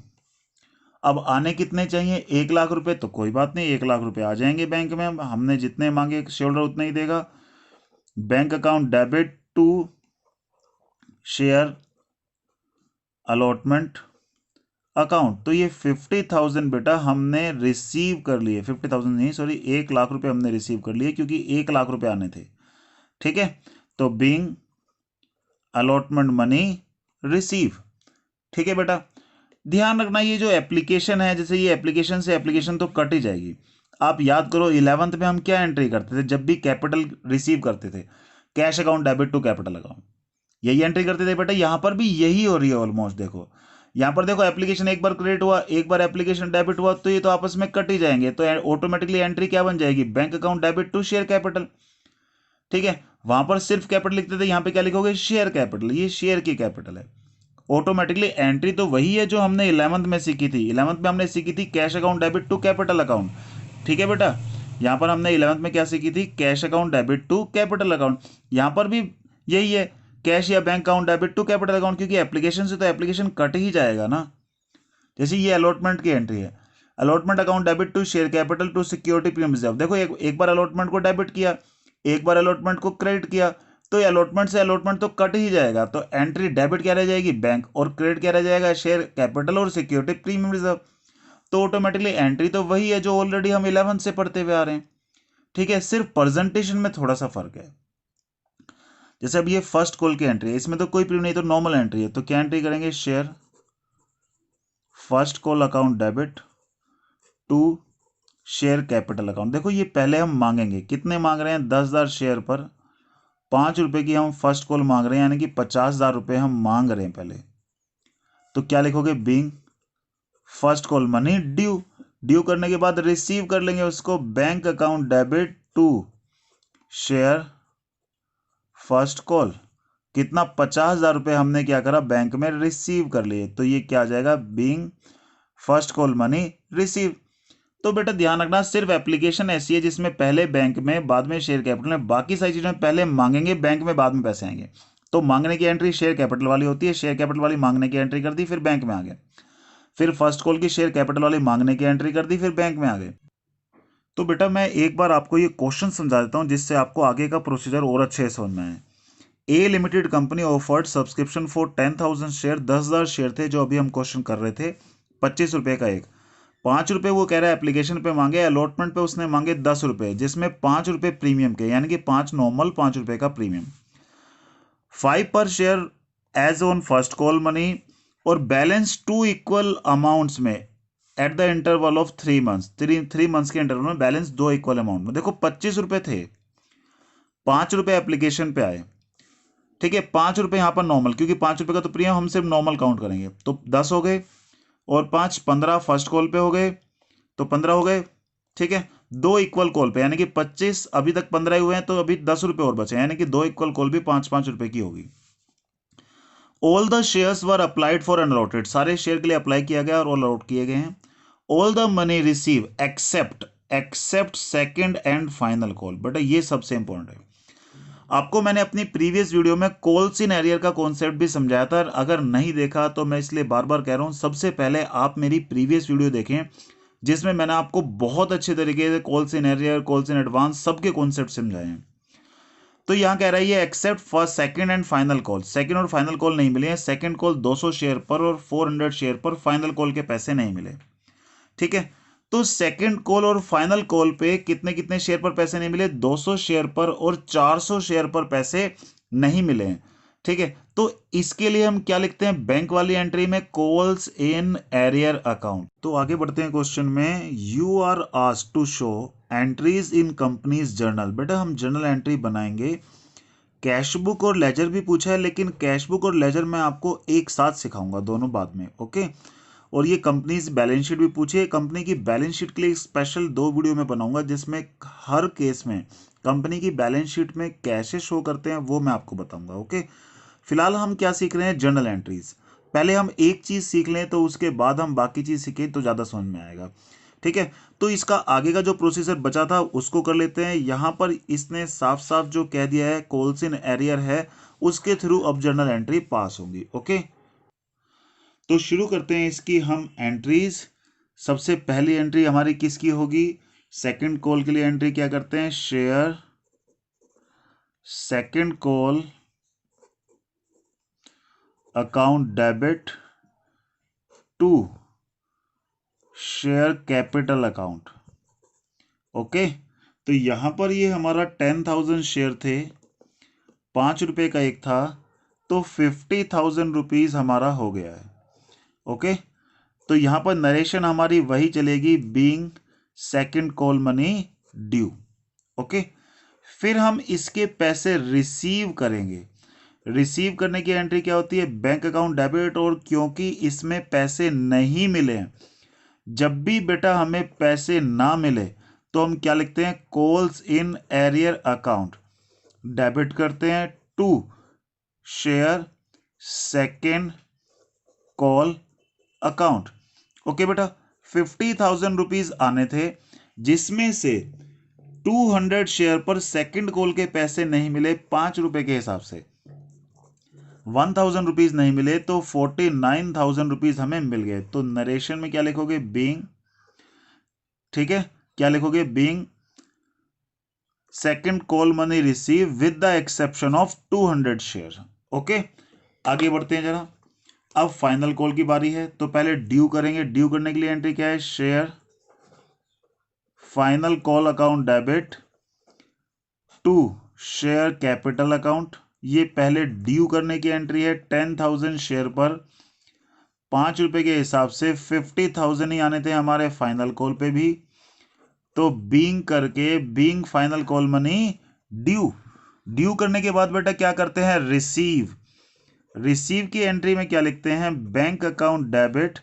अब आने कितने चाहिए, 1,00,000 रुपए, तो कोई बात नहीं, 1,00,000 रुपए आ जाएंगे बैंक में, हमने जितने मांगे शेयर होल्डर उतना ही देगा। Bank account debit to share allotment account, तो ये 50,000 बेटा हमने रिसीव कर लिए, 50,000 नहीं सॉरी, 1,00,000 रुपए हमने रिसीव कर लिए, क्योंकि 1,00,000 रुपए आने थे, ठीक है। तो बीइंग अलॉटमेंट मनी रिसीव, ठीक है बेटा। ध्यान रखना ये जो एप्लीकेशन है, जैसे ये एप्लीकेशन से एप्लीकेशन तो कट ही जाएगी। आप याद करो 11th में हम क्या एंट्री करते थे जब भी कैपिटल रिसीव करते थे, cash account debit to capital account, यही एंट्री करते थे बेटा। यहां पर भी यही हो रही है ऑलमोस्ट, देखो यहां पर देखो, एप्लीकेशन एक बार क्रेडिट हुआ, एक बार एप्लीकेशन डेबिट हुआ, तो ये तो आपस में कट ही जाएंगे, तो ऑटोमेटिकली एंट्री क्या बन जाएगी, bank account debit to share capital, ठीक है। वहां पर सिर्फ कैपिटल लिखते थे, यहां पे क्या लिखोगे, शेयर कैपिटल, ये शेयर की कैपिटल है। ऑटोमेटिकली एंट्री तो वही है जो हमने 11th में सीखी थी, 11th में हमने सीखी थी cash account debit to capital account, ठीक है बेटा। यहां पर हमने 11th में क्या सीखी थी, cash account debit to capital account. यहां पर भी यही है, कैश या bank account debit to capital account, क्योंकि एप्लीकेशन से तो एप्लीकेशन कट ही जाएगा ना। जैसे ये अलॉटमेंट की एंट्री है, allotment account debit to share capital to security premium reserve. देखो एक बार अलॉटमेंट को डेबिट किया, एक बार अलॉटमेंट को क्रेडिट किया, तो अलॉटमेंट से अलॉटमेंट तो कट ही जाएगा, तो एंट्री डेबिट क्या रह जाएगी, बैंक, और क्रेडिट क्या रह जाएगा, शेयर कैपिटल और सिक्योरिटी प्रीमियम रिजर्व। तो ऑटोमेटिकली एंट्री तो वही है जो ऑलरेडी हम 11th से पढ़ते हुए आ रहे हैं, ठीक है। सिर्फ प्रेजेंटेशन में थोड़ा सा फर्क है। जैसे अब ये फर्स्ट कॉल की एंट्री है, इसमें तो कोई प्रीमियम नहीं, तो नॉर्मल एंट्री है, तो क्या एंट्री करेंगे, share first call account debit to share capital account. देखो ये पहले हम मांगेंगे, कितने मांग रहे हैं, 10,000 शेयर पर 5 रुपए की हम फर्स्ट कॉल मांग रहे हैं, यानी कि 50,000 रुपए हम मांग रहे हैं पहले। तो क्या लिखोगे, being first call money due, due करने के बाद रिसीव कर लेंगे उसको, bank account debit to share first call, कितना, 50,000 रुपए हमने क्या करा, बैंक में रिसीव कर लिए, तो ये क्या आ जाएगा, being first call money receive. तो बेटा ध्यान रखना, सिर्फ एप्लीकेशन ऐसी है जिसमें पहले बैंक में बाद में शेयर कैपिटल में, बाकी सारी चीज़ों में पहले मांगेंगे बैंक में, बाद में पैसे आएंगे। तो मांगने की एंट्री शेयर कैपिटल वाली होती है, शेयर कैपिटल वाली मांगने की एंट्री कर दी, फिर बैंक में आ गए। फिर फर्स्ट कॉल की शेयर कैपिटल वाली मांगने की एंट्री कर दी, फिर बैंक में आ गए। तो बेटा मैं एक बार आपको ये क्वेश्चन समझा देता हूँ जिससे आपको आगे का प्रोसीजर और अच्छे से समझ में आए। A limited company offered subscription for 10,000 share, 10,000 share थे जो अभी हम क्वेश्चन कर रहे थे, 25 रुपए का एक, 5 रुपए वो कह रहा है एप्लीकेशन पे मांगे, अलॉटमेंट पे उसने मांगे 10 रुपए, जिसमें 5 रुपए प्रीमियम के, यानी कि 5 नॉर्मल, 5 रुपए का प्रीमियम, 5 पर share as on first call money, और बैलेंस 2 इक्वल अमाउंट्स में at the interval of 3 months, 3 months के इंटरवल में बैलेंस 2 इक्वल अमाउंट में। देखो 25 रुपए थे, 5 रुपए एप्लीकेशन पे आए, ठीक है, 5 रुपए यहाँ पर नॉर्मल, क्योंकि 5 रुपए का तो प्रीमियम हम सिर्फ नॉर्मल काउंट करेंगे, तो 10 हो गए, और 5 15 फर्स्ट कॉल पे हो गए, तो 15 हो गए, ठीक है। दो इक्वल कॉल पे, यानी कि 25, अभी तक 15 हुए हैं तो अभी 10 रुपए और बचे, यानी कि दो इक्वल कॉल भी 5-5 रुपए की होगी। All the shares were applied for unallotted, सारे शेयर के लिए अप्लाई किया गया और अलॉट किए गए हैं। All the money receive except second and final call, बेटा ये सबसे इंपॉर्टेंट है। आपको मैंने अपनी प्रीवियस वीडियो में कॉल्स इन एरियर का कॉन्सेप्ट भी समझाया था, अगर नहीं देखा तो मैं इसलिए बार बार कह रहा हूं, सबसे पहले आप मेरी प्रीवियस वीडियो देखें जिसमें मैंने आपको बहुत अच्छे तरीके से calls in arrear, calls in advance सबके कॉन्सेप्ट समझाए हैं। तो यहां कह रहा है ये except for second and final call, second और फाइनल कॉल नहीं मिले हैं, सेकंड कॉल 200 शेयर पर और 400 शेयर पर, फाइनल कॉल के पैसे नहीं मिले। ठीक है, तो सेकंड कॉल और फाइनल कॉल पे कितने कितने शेयर पर पैसे नहीं मिले, 200 शेयर पर और 400 शेयर पर पैसे नहीं मिले हैं। ठीक है, तो इसके लिए हम क्या लिखते हैं, बैंक वाली एंट्री में कॉल्स इन एरियर अकाउंट। तो आगे बढ़ते हैं क्वेश्चन में, you are asked to show entries in company's journal. बेटा हम जर्नल एंट्री बनाएंगे, कैश बुक और लेजर भी पूछा है, लेकिन कैश बुक और लेजर मैं आपको एक साथ सिखाऊंगा, दोनों बाद में, ओके। और ये कंपनीज बैलेंस शीट भी पूछी है, कंपनी की बैलेंस शीट के लिए स्पेशल 2 वीडियो में बनाऊंगा जिसमें हर केस में कंपनी की बैलेंस शीट में कैसे शो करते हैं वो मैं आपको बताऊंगा, ओके। फिलहाल हम क्या सीख रहे हैं, जर्नल एंट्रीज। पहले हम एक चीज सीख लें तो उसके बाद हम बाकी चीज सीखें तो ज्यादा समझ में आएगा। ठीक है, तो इसका आगे का जो प्रोसीजर बचा था उसको कर लेते हैं। यहां पर इसने साफ साफ जो कह दिया है कॉल्स इन एरियर है, उसके थ्रू अब जर्नल एंट्री पास होगी, ओके। तो शुरू करते हैं इसकी हम एंट्रीज। सबसे पहली एंट्री हमारी किसकी होगी, सेकंड कॉल के लिए एंट्री क्या करते हैं, share second call account debit to share capital account, okay. तो यहां पर ये हमारा 10,000 शेयर थे, 5 रुपए का एक था, तो 50,000 रुपीज हमारा हो गया है, ओके। तो यहां पर नरेशन हमारी वही चलेगी, being second call money due, okay. फिर हम इसके पैसे रिसीव करेंगे। रिसीव करने की एंट्री क्या होती है, बैंक अकाउंट डेबिट, और क्योंकि इसमें पैसे नहीं मिले, जब भी बेटा हमें पैसे ना मिले तो हम क्या लिखते हैं, calls in arrear account, debit करते हैं to share second call account, okay बेटा। 50,000 रुपीज आने थे, जिसमें से 200 शेयर पर सेकंड कॉल के पैसे नहीं मिले 5 रुपए के हिसाब से, 1,000 रुपीज नहीं मिले, तो 49,000 रुपीज हमें मिल गए। तो नरेशन में क्या लिखोगे, बीइंग, ठीक है, क्या लिखोगे, being second call money receive with the exception of 200 share, okay. आगे बढ़ते हैं जरा, अब फाइनल कॉल की बारी है, तो पहले ड्यू करेंगे। ड्यू करने के लिए एंट्री क्या है, share final call account debit to share capital account, ये पहले ड्यू करने की एंट्री है। 10,000 शेयर पर 5 रुपए के हिसाब से 50,000 ही आने थे हमारे फाइनल कॉल पे भी, तो बीइंग करके being final call money due, due करने के बाद बेटा क्या करते हैं, रिसीव। रिसीव की एंट्री में क्या लिखते हैं, बैंक अकाउंट डेबिट,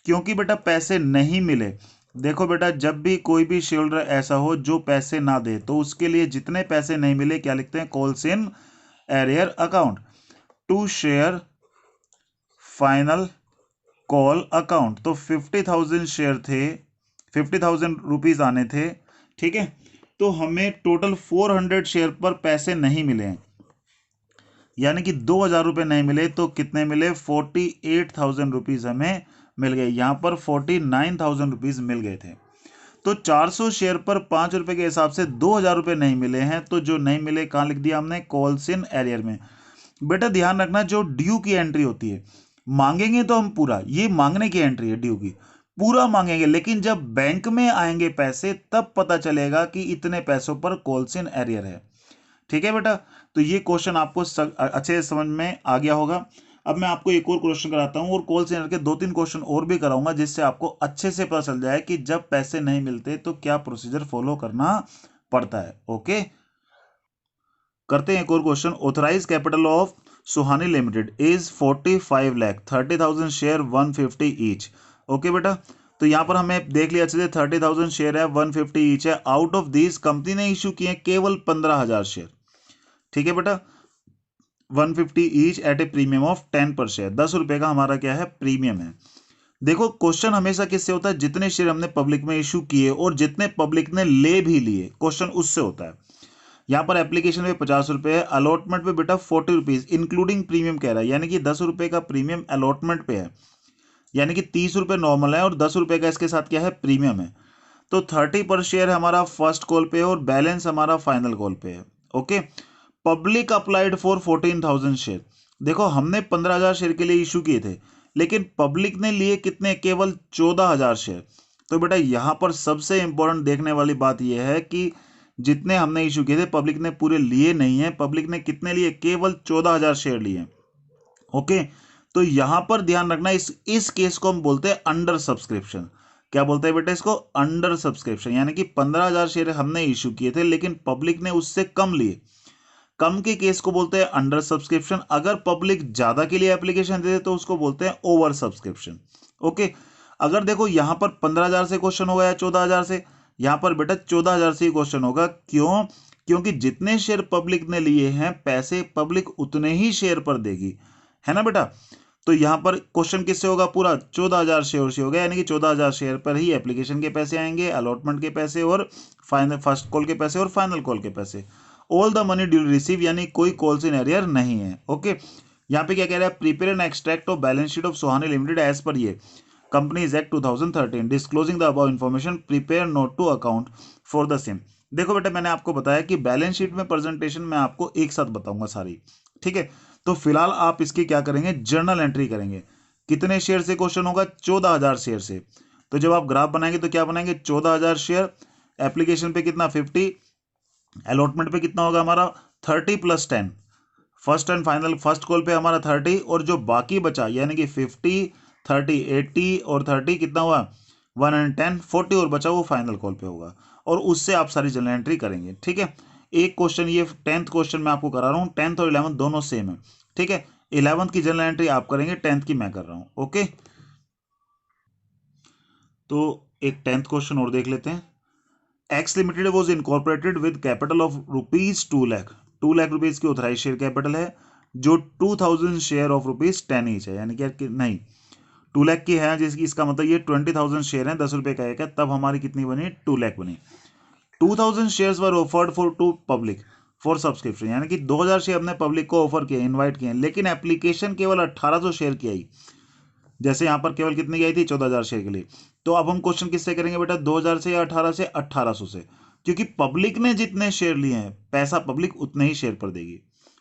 क्योंकि बेटा पैसे नहीं मिले। देखो बेटा, जब भी कोई भी शेयर होल्डर ऐसा हो जो पैसे ना दे, तो उसके लिए जितने पैसे नहीं मिले क्या लिखते हैं, calls in arrear account to share final call account. तो 50,000 शेयर थे, 50,000 रुपीज आने थे, ठीक है। तो हमें टोटल 400 शेयर पर पैसे नहीं मिले हैं, यानी कि 2,000 रुपए नहीं मिले, तो कितने मिले, 48,000 रुपीज हमें मिल गए। यहां पर 49,000 रुपीज मिल गए थे। तो 400 शेयर पर 5 रुपए के हिसाब से 2,000 रुपए नहीं मिले हैं, तो जो नहीं मिले कहां लिख दिया हमने, कॉल्स इन एरियर में। बेटा ध्यान रखना, जो ड्यू की एंट्री होती है, मांगेंगे तो हम पूरा, ये मांगने की एंट्री है ड्यू की, पूरा मांगेंगे, लेकिन जब बैंक में आएंगे पैसे तब पता चलेगा कि इतने पैसों पर कॉल्स इन एरियर है, ठीक है बेटा। तो ये क्वेश्चन आपको अच्छे से समझ में आ गया होगा। अब मैं आपको एक और क्वेश्चन कराता हूं, और कॉल सेंटर के 2-3 क्वेश्चन और भी कराऊंगा, जिससे आपको अच्छे से पता चल जाए कि जब पैसे नहीं मिलते तो क्या प्रोसीजर फॉलो करना पड़ता है, ओके। करते हैं एक और question, authorise capital of Suhani limited is 45 lakh, 30,000 share 150 each, okay बेटा। तो यहाँ पर हमें देख लिया अच्छे से 30,000 शेयर है, 150 ईच है। आउट ऑफ दिस कंपनी ने इशू किए केवल 15,000 शेयर। ठीक है बेटा, 150 each eight A premium of 10 पर शेयर, 10 रुपए का हमारा क्या है, प्रीमियम है। देखो क्वेश्चन हमेशा किससे होता है, जितने शेयर हमने पब्लिक में इशू किए और जितने पब्लिक ने ले भी लिए, क्वेश्चन उससे होता है। यहाँ पर एप्लीकेशन पे 50 रुपए है, अलॉटमेंट पे बेटा 40 रुपीज इंक्लूडिंग प्रीमियम कह रहा है, यानी कि 10 रुपए का प्रीमियम अलॉटमेंट पे है, यानी कि 30 रुपए नॉर्मल है और 10 रुपए का इसके साथ क्या है, प्रीमियम है। तो 30 पर शेयर हमारा फर्स्ट कॉल पे है और बैलेंस हमारा फाइनल कॉल पे है। Okay, public applied for 14,000 share. देखो हमने 15,000 शेयर के लिए इशू किए थे, लेकिन पब्लिक ने लिए कितने, केवल 14,000 शेयर। तो बेटा यहां पर सबसे इंपॉर्टेंट देखने वाली बात यह है कि जितने हमने इशू किए थे पब्लिक ने पूरे लिए नहीं है, पब्लिक ने कितने लिए, केवल 14,000 शेयर लिए। ओके, तो यहां पर ध्यान रखना, इस केस को हम बोलते हैं अंडर सब्सक्रिप्शन। क्या बोलते हैं बेटा इसको, अंडर सब्सक्रिप्शन, यानी कि 15,000 शेयर हमने इशू किए थे लेकिन पब्लिक ने उससे कम लिए, कम के केस को बोलते हैं अंडर सब्सक्रिप्शन। अगर पब्लिक ज्यादा के लिए एप्लीकेशन दे दे तो उसको बोलते हैं ओवर सब्सक्रिप्शन। ओके, अगर देखो यहां पर 15,000 से क्वेश्चन होगा या 14,000 से, यहां पर बेटा 14,000 से ही क्वेश्चन होगा। क्यों, क्योंकि जितने शेयर पब्लिक ने लिए हैं पैसे पब्लिक उतने ही शेयर पर देगी, है ना बेटा। तो यहां पर क्वेश्चन किससे होगा, पूरा 14,000 शेयर से होगा, यानी कि 14,000 शेयर पर ही एप्लीकेशन के पैसे आएंगे, अलॉटमेंट के पैसे और फाइनल फर्स्ट कॉल के पैसे और फाइनल कॉल के पैसे। All the money due receive, यानी कोई कॉल्स इन एरियर नहीं है। ओके, यहाँ पे क्या कह रहा है, prepare an extract of balance sheet of Sohani limited as per ये companies act 2013 disclosing the above information, prepare note to account for the same. देखो बेटा मैंने आपको बताया कि बैलेंस शीट में प्रेजेंटेशन मैं आपको एक साथ बताऊंगा सारी, ठीक है। तो फिलहाल आप इसकी क्या करेंगे, जर्नल एंट्री करेंगे। कितने शेयर से क्वेश्चन होगा, 14,000 शेयर से। तो जब आप ग्राफ बनाएंगे तो क्या बनाएंगे, 14,000 शेयर, एप्लीकेशन पे कितना 50, अलॉटमेंट पे कितना होगा हमारा 30 + 10, first and final first call पे हमारा 30, और जो बाकी बचा यानी कि 50, 30, 80 और 30 कितना हुआ 110, 40 और बचा वो फाइनल कॉल पे होगा, और उससे आप सारी जर्नल एंट्री करेंगे। ठीक है, एक क्वेश्चन ये 10th क्वेश्चन मैं आपको करा रहा हूँ, 10th और 11th दोनों सेम है। ठीक है, 11th की जर्नल एंट्री आप करेंगे, 10th की मैं कर रहा हूँ। ओके, तो एक 10th क्वेश्चन और देख लेते हैं। X limited was incorporated with capital of ₹2 lakh, 2 lakh rupees की ऑथराइज शेयर कैपिटल है, जो 2,000 शेयर ऑफ ₹10 ईच है, यानी कि नहीं 2 लाख की है, जिसकी इसका मतलब ये 20,000 शेयर है, 10 रुपए का एक है, तब हमारी कितनी बनी, 2 लाख बनी। 2,000 shares were offered for to public for subscription, यानी कि 2,000 शेयर हमने पब्लिक को ऑफर किया, इनवाइट किए, लेकिन एप्लीकेशन केवल 1,800 शेयर की आई। जैसे यहाँ पर केवल कितनी की आई थी, 14,000 शेयर के लिए। तो अब हम क्वेश्चन किससे करेंगे बेटा, 2,000 से या 18 से, 1,800 से, क्योंकि पब्लिक ने जितने शेयर लिए हैं पैसा पब्लिक उतने ही शेयर पर देगी।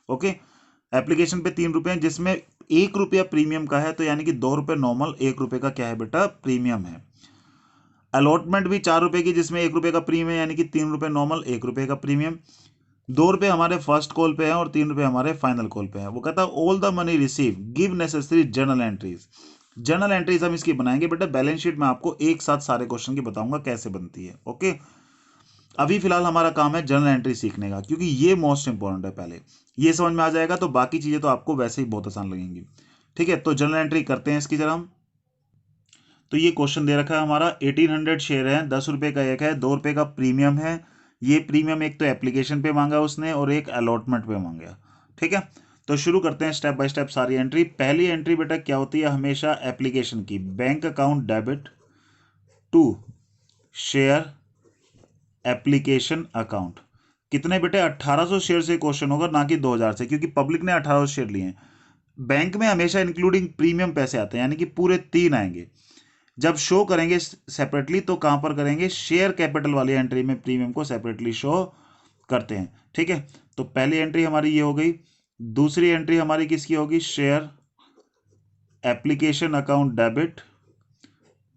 ओके, एप्लीकेशन पे 3 रुपए हैं, जिसमें 1 रुपया प्रीमियम का है, तो यानी कि 2 रुपए नॉर्मल, 1 रुपए का क्या है बेटा, प्रीमियम है। अलॉटमेंट भी 4 रुपए की, जिसमें 1 रुपए का प्रीमियम, यानी कि 3 रुपए नॉर्मल, 1 रुपए का प्रीमियम। 2 रुपए हमारे फर्स्ट कॉल पे है और 3 रुपए हमारे फाइनल कॉल पे है। वो कहता है all the money receive give necessary journal entries. Journal entries हम इसकी बनाएंगे बेटा, बैलेंस शीट में आपको एक साथ सारे क्वेश्चन की बताऊंगा कैसे बनती है। ओके, अभी फिलहाल हमारा काम है जर्नल एंट्री सीखने का, क्योंकि ये मोस्ट इंपॉर्टेंट है। पहले ये समझ में आ जाएगा तो बाकी चीजें तो आपको वैसे ही बहुत आसान लगेंगी। ठीक है, तो जर्नल एंट्री करते हैं इसकी जरा हम। तो ये क्वेश्चन दे रखा है हमारा, 1800 शेयर है, 10 रुपए का एक है, 2 रुपए का प्रीमियम है। ये प्रीमियम एक तो एप्लीकेशन पे मांगा उसने और एक अलॉटमेंट पे मांगा। ठीक है, तो शुरू करते हैं स्टेप बाय स्टेप सारी एंट्री। पहली एंट्री बेटा क्या होती है, हमेशा एप्लीकेशन की, bank account debit to share application account. कितने बेटे, 1,800 शेयर से क्वेश्चन होगा, ना कि 2,000 से, क्योंकि पब्लिक ने 1,800 शेयर लिए हैं। बैंक में हमेशा इंक्लूडिंग प्रीमियम पैसे आते हैं, यानी कि पूरे 3 आएंगे। जब शो करेंगे सेपरेटली तो कहां पर करेंगे, शेयर कैपिटल वाली एंट्री में प्रीमियम को सेपरेटली शो करते हैं। ठीक है, तो पहली एंट्री हमारी ये हो गई। दूसरी एंट्री हमारी किसकी होगी, share application account debit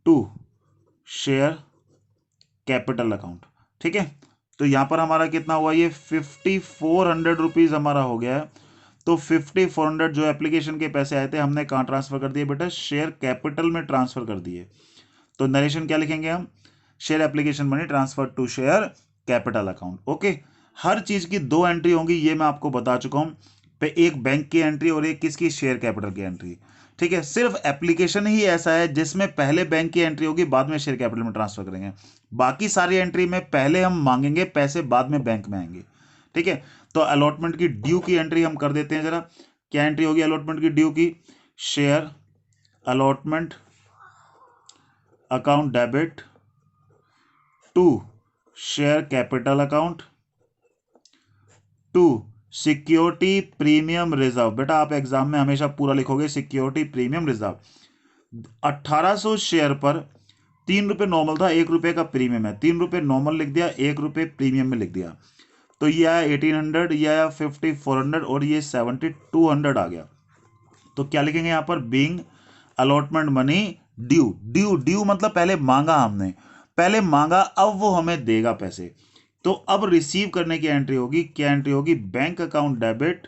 to share capital account. ठीक है, तो यहां पर हमारा कितना हुआ, ये 5,400 रुपीज हमारा हो गया है। तो 5,400 जो एप्लीकेशन के पैसे आए थे हमने कहां ट्रांसफर कर दिए बेटा, शेयर कैपिटल में ट्रांसफर कर दिए। तो नरेशन क्या लिखेंगे हम, share application money transfer to share capital account. Okay, हर चीज की 2 एंट्री होंगी, ये मैं आपको बता चुका हूं। पे एक बैंक की एंट्री और एक किसकी, शेयर कैपिटल की एंट्री। ठीक है, सिर्फ एप्लीकेशन ही ऐसा है जिसमें पहले बैंक की एंट्री होगी, बाद में शेयर कैपिटल में ट्रांसफर करेंगे। बाकी सारी एंट्री में पहले हम मांगेंगे पैसे, बाद में बैंक में आएंगे। ठीक है, तो अलॉटमेंट की ड्यू की एंट्री हम कर देते हैं जरा। क्या एंट्री होगी अलॉटमेंट की ड्यू की? Share allotment account debit to share capital account to security premium reserve. बेटा आप एग्जाम में हमेशा पूरा लिखोगे सिक्योरिटी प्रीमियम रिजर्व। 1800 शेयर पर 3 रुपये नॉर्मल था, 1 रुपये का प्रीमियम है। 3 रुपये नॉर्मल लिख दिया, 1 रुपये प्रीमियम में लिख दिया, तो ये आया 1800, ये आया 5400 और ये 7200 आ गया। तो क्या लिखेंगे यहाँ पर? Being allotment money due. Due due मतलब पहले मांगा हमने, पहले मांगा, अब वो हमें देगा पैसे। तो अब रिसीव करने की एंट्री होगी। क्या एंट्री होगी? Bank account debit.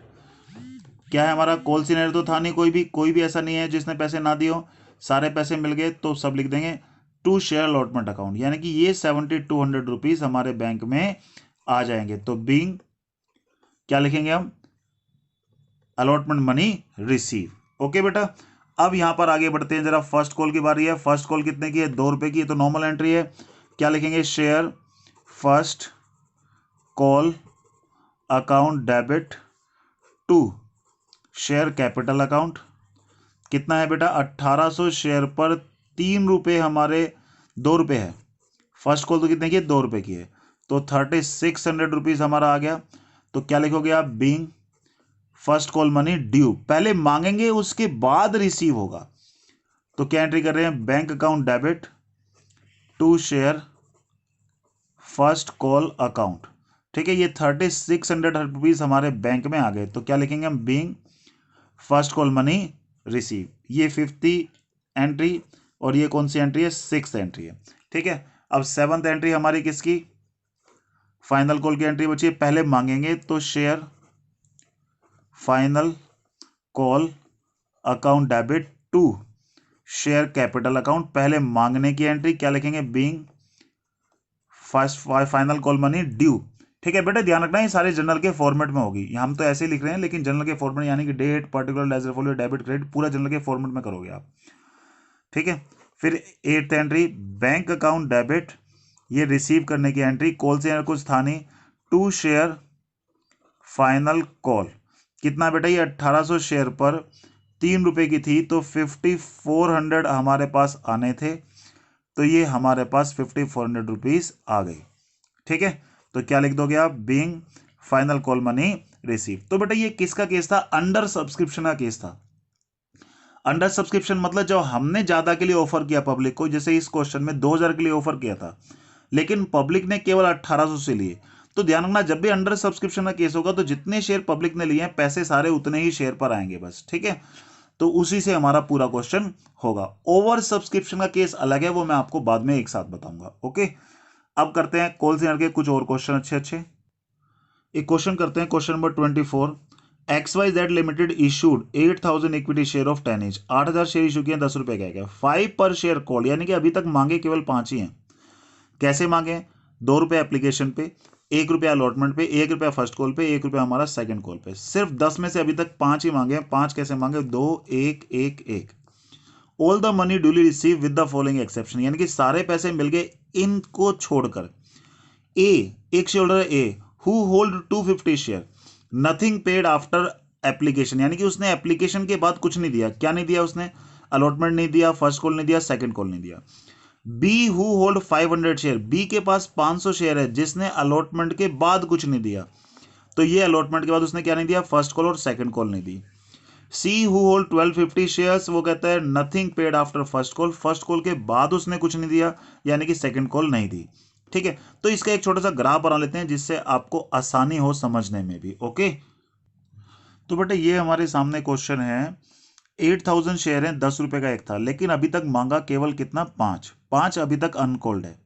क्या है हमारा? कॉल सिनेरियो तो था नहीं, कोई भी ऐसा नहीं है जिसने पैसे ना दिए हो, सारे पैसे मिल गए, तो सब लिख देंगे टू शेयर अलॉटमेंट अकाउंट, यानी कि ये 7200 रुपीज हमारे बैंक में आ जाएंगे। तो बीइंग क्या लिखेंगे हम? Allotment money receive. ओके बेटा, अब यहां पर आगे बढ़ते हैं जरा। फर्स्ट कॉल की बारी है। फर्स्ट कॉल कितने की है? 2 रुपए की, तो नॉर्मल एंट्री है। क्या लिखेंगे? Share first call account debit to share capital account. कितना है बेटा? 1800 शेयर पर 3 रुपये हमारे 2 रुपये है। फर्स्ट कॉल तो कितने की है? 2 रुपये की है, तो 3600 रुपीज हमारा आ गया। तो क्या लिखोगे आप? Being first call money due, पहले मांगेंगे उसके बाद रिसीव होगा। तो क्या एंट्री कर रहे हैं? Bank account debit to share first call account. ठीक है, ये 3600 रुपीज हमारे बैंक में आ गए। तो क्या लिखेंगे हम? Being first call money receive. ये 50 एंट्री और ये कौन सी एंट्री है? 6th एंट्री है। ठीक है, अब 7th एंट्री हमारी किसकी? फाइनल कॉल की एंट्री बची है। पहले मांगेंगे तो share final call account debit to share capital account. पहले मांगने की एंट्री क्या लिखेंगे? Being first final call money due. ठीक है बेटा, ध्यान रखना ये सारे जनरल के फॉर्मेट में होगी। हम तो ऐसे ही लिख रहे हैं, लेकिन जनरल के फॉर्मेट यानी कि date, particular, ledger folio, debit, credit, पूरा जनरल के फॉर्मेट में करोगे आप। ठीक है, फिर 8th entry bank account debit, ये रिसीव करने की एंट्री। कॉल से कुछ था नहीं, टू शेयर फाइनल कॉल। कितना बेटा? ये 1800 शेयर पर 3 रुपए की थी, तो 5400 हमारे पास आने थे, तो ये हमारे पास 5400 रुपीज आ गई। ठीक है, तो क्या लिख दोगे आप? Being final call money receive. तो बेटा ये किसका केस था? अंडर सब्सक्रिप्शन का केस था। अंडर सब्सक्रिप्शन मतलब जब हमने ज्यादा के लिए ऑफर किया पब्लिक को, जैसे इस क्वेश्चन में 2000 के लिए ऑफर किया था, लेकिन पब्लिक ने केवल 1800 से लिए। तो ध्यान रखना, जब भी अंडर सब्सक्रिप्शन का केस होगा तो जितने शेयर पब्लिक ने लिए हैं, पैसे सारे उतने ही शेयर पर आएंगे बस। ठीक है, तो उसी से हमारा पूरा क्वेश्चन होगा। ओवर सब्सक्रिप्शन का केस अलग है, वो मैं आपको बाद में एक साथ बताऊंगा। ओके, अब करते हैं कॉल सेंटर के कुछ और क्वेश्चन अच्छे। एक क्वेश्चन करते हैं, question number 24। XYZ limited issued 8000 equity share of 10 each। 8000 share issue किए, 10 रुपए क्या? 5 पर शेयर कॉल, यानी कि अभी तक मांगे केवल 5 ही हैं। कैसे मांगे? 2 रुपए एप्लीकेशन पे, 1 रुपया अलॉटमेंट पे, 1 रुपया फर्स्ट कॉल पे, 1 रुपया हमारा सेकंड कॉल पे। सिर्फ 10 में से अभी तक 5 ही मांगे हैं। 5 कैसे मांगे? 2 1 1 1। All the money duly receive with the following exception, यानी कि सारे पैसे मिल गए इनको छोड़कर। एक share holder A who hold 250 share, nothing paid after application, यानी कि उसने एप्लीकेशन के बाद कुछ नहीं दिया। क्या नहीं दिया उसने? अलॉटमेंट नहीं दिया, फर्स्ट कॉल नहीं दिया, सेकंड कॉल नहीं दिया। B who hold 500 share, B के पास 500 शेयर है जिसने अलॉटमेंट के बाद कुछ नहीं दिया, तो ये अलॉटमेंट के बाद उसने क्या नहीं दिया? फर्स्ट कॉल और सेकंड कॉल नहीं दी। सी हु होल्ड 1250 शेयर्स, वो कहता है nothing paid after first call, first call के बाद उसने कुछ नहीं दिया, यानी कि सेकंड कॉल नहीं दी। ठीक है, तो इसका एक छोटा सा ग्राफ बना लेते हैं जिससे आपको आसानी हो समझने में भी। ओके, तो बेटा ये हमारे सामने क्वेश्चन है। 8000 शेयर है, 10 रुपए का एक था, लेकिन अभी तक मांगा केवल कितना? 5 अभी तक अनकॉल्ड है।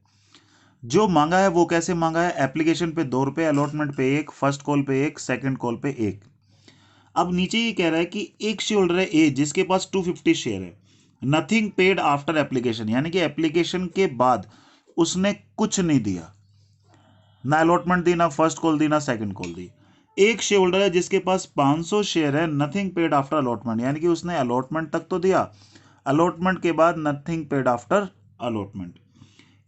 जो मांगा है वो कैसे मांगा है? एप्लीकेशन पे 2 रुपए, अलॉटमेंट पे 1, फर्स्ट कॉल पे 1, सेकंड कॉल पे 1। अब नीचे ये कह रहा है कि एक शेयर होल्डर है ए जिसके पास 250 शेयर है, नथिंग पेड आफ्टर एप्लीकेशन, यानी कि एप्लीकेशन के बाद उसने कुछ नहीं दिया, ना अलॉटमेंट दी, ना फर्स्ट कॉल दी, ना सेकंड कॉल दी। एक शेयर होल्डर है जिसके पास 500 शेयर है, नथिंग पेड आफ्टर अलॉटमेंट, यानी कि उसने अलॉटमेंट तक तो दिया, अलॉटमेंट के बाद नथिंग पेड आफ्टर अलॉटमेंट।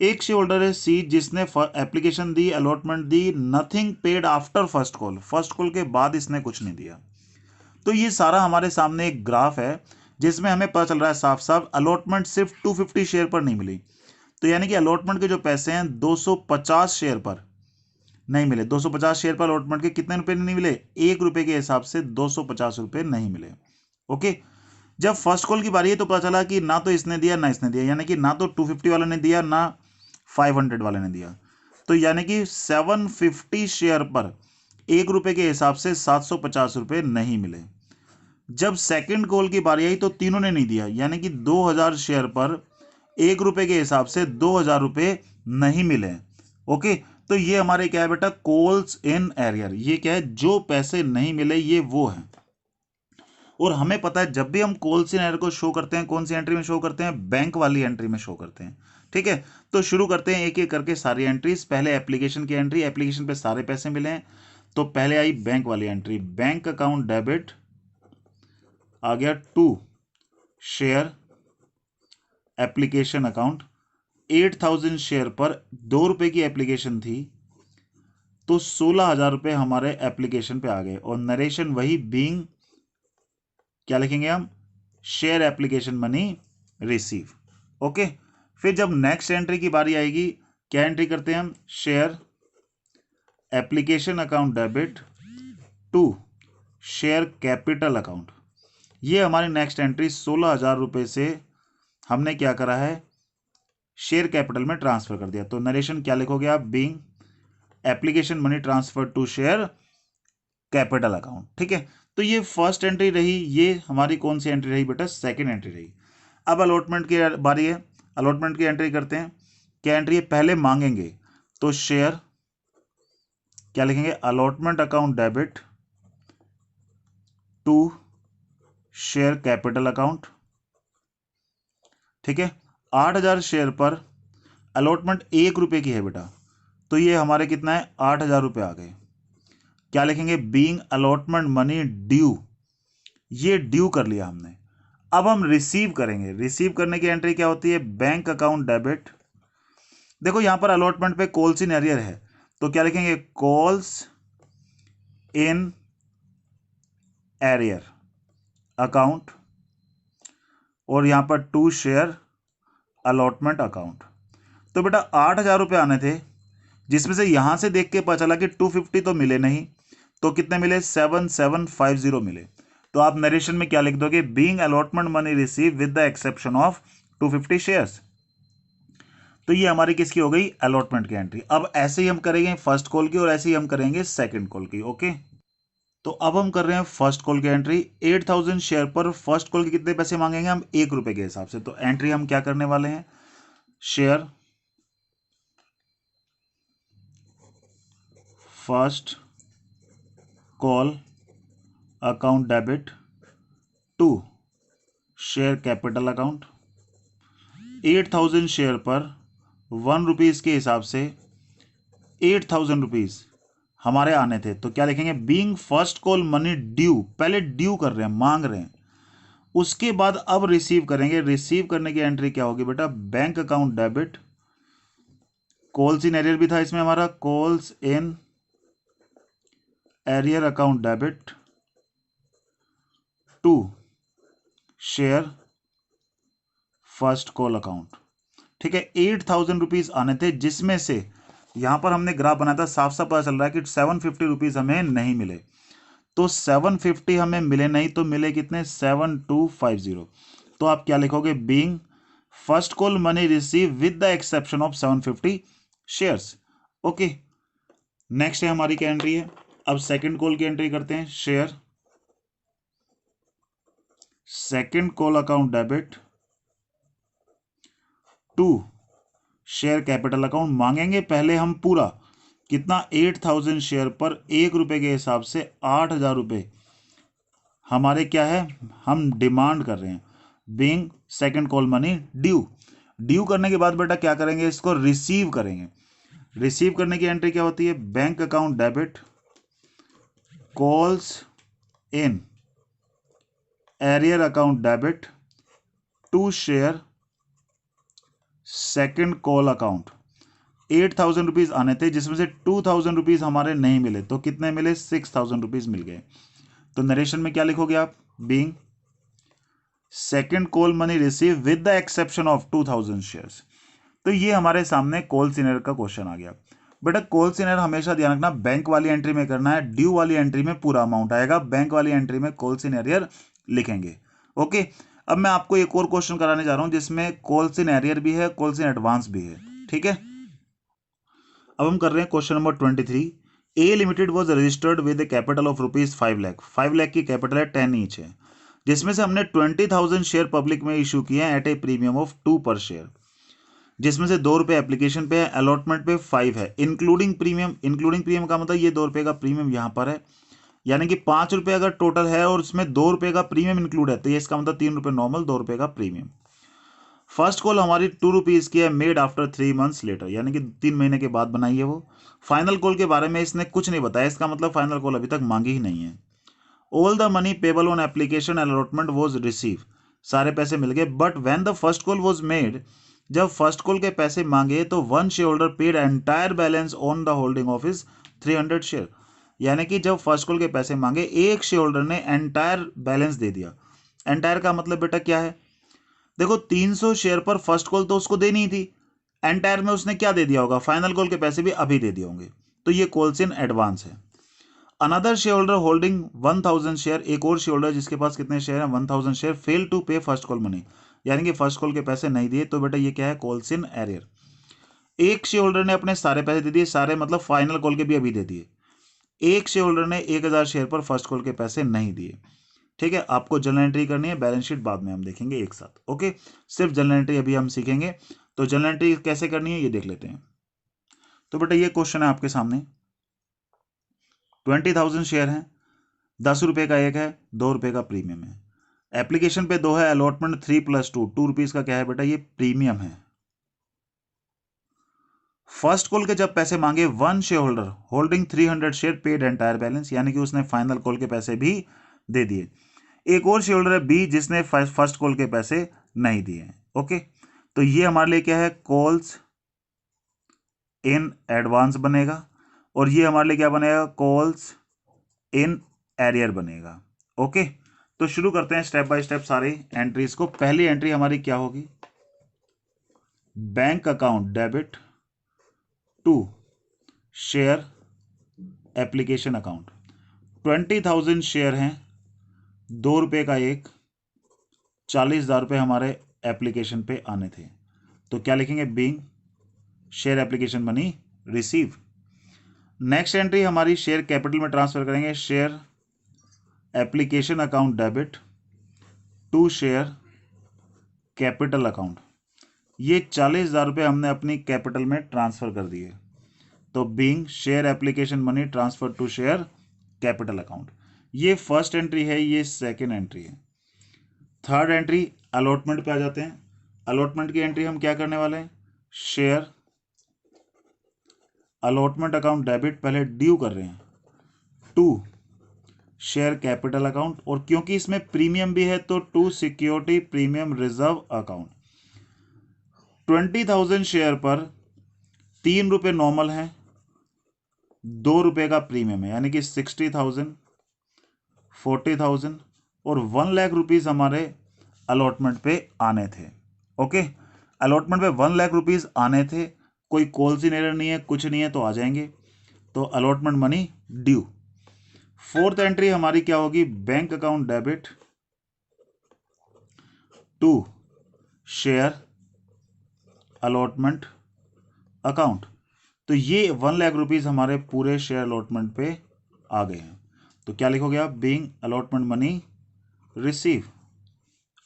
एक शेयर होल्डर है सी जिसने एप्लीकेशन दी, अलॉटमेंट दी, nothing paid after first call, first call के बाद इसने कुछ नहीं दिया। तो ये सारा हमारे सामने एक ग्राफ है जिसमें हमें पता चल रहा है साफ साफ अलॉटमेंट सिर्फ 250 शेयर पर नहीं मिली, तो यानी कि अलॉटमेंट के जो पैसे हैं 250 शेयर पर नहीं मिले। 250 शेयर पर अलॉटमेंट के कितने रुपए नहीं मिले? 1 रुपए के हिसाब से 250 रुपए नहीं मिले। ओके, जब फर्स्ट कॉल की बारी है तो पता चला कि ना तो इसने दिया ना इसने दिया, यानी कि ना तो 250 वाले ने दिया ना 500 वाले ने दिया, तो यानी कि 750 शेयर पर 1 रुपए के हिसाब से 750 रुपए नहीं मिले। जब सेकंड कॉल की बारी आई तो तीनों ने नहीं दिया, यानी कि 2000 शेयर पर 1 रुपए के हिसाब से 2000 रुपए नहीं मिले। ओके, तो ये हमारे क्या है बेटा? Calls in arrear. ये क्या है? जो पैसे नहीं मिले ये वो है। और हमें पता है जब भी हम कॉल्स इन एरियर को शो करते हैं, कौन सी एंट्री में शो करते हैं? बैंक वाली एंट्री में शो करते हैं। ठीक है, तो शुरू करते हैं एक एक करके सारी एंट्रीज। पहले एप्लीकेशन की एंट्री, एप्लीकेशन पे सारे पैसे मिले हैं, तो पहले आई बैंक वाली एंट्री, बैंक अकाउंट डेबिट आ गया to share application account. 8000 share पर 2 रुपए की एप्लीकेशन थी, तो 16,000 रुपए हमारे एप्लीकेशन पे आ गए। और नरेशन वही, बीइंग क्या लिखेंगे हम? Share application money receive. Okay, फिर जब नेक्स्ट एंट्री की बारी आएगी, क्या एंट्री करते हैं हम? Share application account debit to share capital account. ये हमारी नेक्स्ट एंट्री 16,000 रुपए से हमने क्या करा है? शेयर कैपिटल में ट्रांसफर कर दिया। तो नरेशन क्या लिखोगे आप? Being application money transfer to share capital account. ठीक है, तो ये फर्स्ट एंट्री रही। ये हमारी कौन सी एंट्री रही बेटा? सेकंड एंट्री रही। अब अलॉटमेंट की बारी है, अलॉटमेंट की एंट्री करते हैं। क्या एंट्री है? पहले मांगेंगे, तो शेयर क्या लिखेंगे? Allotment account debit to share capital account. ठीक है, 8000 शेयर पर अलॉटमेंट 1 रुपए की है बेटा, तो ये हमारे कितना है? 8000 रुपए आ गए। क्या लिखेंगे? बीइंग अलॉटमेंट मनी ड्यू, ये ड्यू कर लिया हमने। अब हम रिसीव करेंगे। रिसीव करने की एंट्री क्या होती है? Bank account debit. देखो यहां पर अलॉटमेंट पे कॉल्स इन एरियर है, तो क्या लिखेंगे? कॉल्स इन एरियर अकाउंट, और यहां पर टू शेयर अलॉटमेंट अकाउंट। तो बेटा 8000 रुपये आने थे, जिसमें से यहां से देख के पता चला कि 250 तो मिले नहीं, तो कितने मिले? 7750 मिले। तो आप नरेशन में क्या लिख दोगे? Being allotment money receive with the exception of 250 shares. तो ये हमारी किसकी हो गई? अलॉटमेंट की एंट्री। अब ऐसे ही हम करेंगे फर्स्ट कॉल की, और ऐसे ही हम करेंगे सेकंड कॉल की। ओके, तो अब हम कर रहे हैं फर्स्ट कॉल की एंट्री। 8000 शेयर पर फर्स्ट कॉल के कितने पैसे मांगेंगे हम? 1 रुपए के हिसाब से। तो एंट्री हम क्या करने वाले हैं? Share first call account debit to share capital account. 8000 share पर 1 रुपीज के हिसाब से 8000 रुपीज हमारे आने थे, तो क्या लिखेंगे? Being first call money due, पहले ड्यू कर रहे हैं, मांग रहे हैं, उसके बाद अब रिसीव करेंगे। रिसीव करने की एंट्री क्या होगी बेटा? Bank account debit, calls in arrear भी था इसमें हमारा, calls in arrear account debit to share first call account. ठीक है, 8000 रुपीज आने थे, जिसमें से यहां पर हमने ग्राफ बनाया था, साफ साफ पता चल रहा है कि 750 रुपीज हमें नहीं मिले। तो 750 हमें मिले नहीं, तो मिले कितने? 7250। तो आप क्या लिखोगे? Being first call money receive with the exception of 750 shares. Okay, next है हमारी क्या एंट्री है? अब सेकंड कॉल की एंट्री करते हैं। Share second call account debit to share capital account. मांगेंगे पहले हम पूरा कितना? 8000 शेयर पर 1 रुपए के हिसाब से 8000 रुपए हमारे क्या है? हम डिमांड कर रहे हैं। Being second call money due. Due करने के बाद बेटा क्या करेंगे? इसको रिसीव करेंगे। रिसीव करने की एंट्री क्या होती है? Bank account debit calls in arrear account debit to share second call account. 8,000 rupees आने थे, जिसमें से 2,000 रुपीज हमारे नहीं मिले, तो कितने मिले? 6,000 रुपीज मिल गए। तो नरेशन में क्या लिखोगे आप? Being second call money receive with the exception of 2,000 shares. तो ये हमारे सामने कॉल सिनेरियो का क्वेश्चन आ गया। बेटा कॉल सिनेरियो हमेशा ध्यान रखना, बैंक वाली एंट्री में करना है, ड्यू वाली एंट्री में पूरा अमाउंट आएगा, बैंक वाली एंट्री में कॉल सिनेरियो लिखेंगे। ओके, अब मैं आपको एक और क्वेश्चन कराने जा रहा हूं जिसमें कॉल सिनेरियो भी है, कॉल इन एडवांस भी है। ठीक है, अब हम कर रहे हैं question number 23। A limited was registered with A capital of rupees 5 lakh. 5 lakh की कैपिटल है, 10 ईच है, जिसमें से हमने 20,000 शेयर पब्लिक में इशू किए हैं एट ए प्रीमियम ऑफ 2 पर शेयर, जिसमें से 2 रुपए एप्लीकेशन पे है, अलॉटमेंट पे 5 है, इंक्लूडिंग प्रीमियम। इंक्लूडिंग प्रीमियम का मतलब ये 2 रुपए का प्रीमियम यहां पर है, यानी कि 5 रुपए अगर टोटल है और उसमें 2 रुपए का प्रीमियम इंक्लूड है, तो ये इसका मतलब 3 रुपए नॉर्मल, 2 रुपए का प्रीमियम। फर्स्ट कॉल हमारी 2 रुपीज की है, मेड आफ्टर 3 मंथ्स लेटर, यानी कि 3 महीने के बाद बनाई है वो। फाइनल कॉल के बारे में इसने कुछ नहीं बताया, इसका मतलब फाइनल कॉल अभी तक मांगी ही नहीं है। All the money payable on application allotment was receive, सारे पैसे मिल गए, but when the first call was made, जब फर्स्ट कॉल के पैसे मांगे तो one share holder paid entire balance on the holding of his 300 share, यानी कि जब फर्स्ट कॉल के पैसे मांगे एक शेयर होल्डर ने एंटायर बैलेंस दे दिया। एंटायर का मतलब बेटा क्या है? देखो 300 शेयर पर फर्स्ट कॉल तो उसको देनी ही थी, एंटायर में उसने क्या दे दिया होगा? फाइनल कॉल के पैसे भी अभी दे दिए होंगे, तो ये कॉल्स इन एडवांस है। Another share holder holding 1,000 share, एक और शेयर होल्डर जिसके पास कितने शेयर हैं? 1,000 शेयर, फेल टू पे फर्स्ट कॉल मनी, यानी कि फर्स्ट कॉल के पैसे नहीं दिए, तो बेटा ये क्या है? Calls in arrear. एक शेयर होल्डर ने अपने सारे पैसे दे दिए, सारे मतलब फाइनल कॉल के भी अभी दे दिए। एक शेयर होल्डर ने 1,000 शेयर पर फर्स्ट कॉल के पैसे नहीं दिए। ठीक है, आपको जनरल एंट्री करनी है, बैलेंस शीट बाद में हम देखेंगे एक साथ। ओके, सिर्फ जनरल एंट्री अभी हम सीखेंगे, तो जनरल एंट्री कैसे करनी है ये देख लेते हैं। तो बेटा ये क्वेश्चन है आपके सामने, 20,000 शेयर हैं, 10 रुपए का एक है, 2 रुपए का प्रीमियम है, एप्लीकेशन पे 2 है, अलॉटमेंट 3 + 2, 2 रुपीज का क्या है बेटा? ये प्रीमियम है। फर्स्ट कॉल के जब पैसे मांगे, one share holder holding 300 share paid entire balance, यानी कि उसने फाइनल कॉल के पैसे भी दे दिए। एक और शेयर होल्डर है बी, जिसने फर्स्ट कॉल के पैसे नहीं दिए। ओके, तो ये हमारे लिए क्या है? कॉल्स इन एडवांस बनेगा, और ये हमारे लिए क्या बनेगा? कॉल्स इन एरियर बनेगा। ओके, तो शुरू करते हैं स्टेप बाय स्टेप सारे एंट्रीज को। पहली एंट्री हमारी क्या होगी? Bank account debit to share application account. 20,000 share हैं, 2 रुपए का एक, 40,000 रुपये हमारे एप्लीकेशन पे आने थे, तो क्या लिखेंगे? Being share application money receive. Next entry हमारी शेयर कैपिटल में ट्रांसफर करेंगे, share application account debit to share capital account. ये 40,000 रुपये हमने अपनी कैपिटल में ट्रांसफर कर दिए, तो being share application money transfer to share capital account. ये फर्स्ट एंट्री है, ये सेकेंड एंट्री है। थर्ड एंट्री अलॉटमेंट पे आ जाते हैं। अलॉटमेंट की एंट्री हम क्या करने वाले हैं? शेयर अलॉटमेंट अकाउंट डेबिट, पहले ड्यू कर रहे हैं, टू शेयर कैपिटल अकाउंट, और क्योंकि इसमें प्रीमियम भी है तो to security premium reserve account. 20,000 share पर 3 रुपए नॉर्मल है, 2 रुपए का प्रीमियम है, यानी कि 60,000, 40,000 और 1 लाख रुपीज हमारे अलॉटमेंट पे आने थे। ओके, अलॉटमेंट पे 1 लाख रुपीज आने थे, कोई कॉल सी एरर नहीं है, कुछ नहीं है, तो आ जाएंगे, तो allotment money due. Fourth entry हमारी क्या होगी? Bank account debit to share allotment account, तो ये 1 लाख रुपीज हमारे पूरे शेयर अलॉटमेंट पे आ गए हैं, तो क्या लिखोगे आप? Being allotment money receive.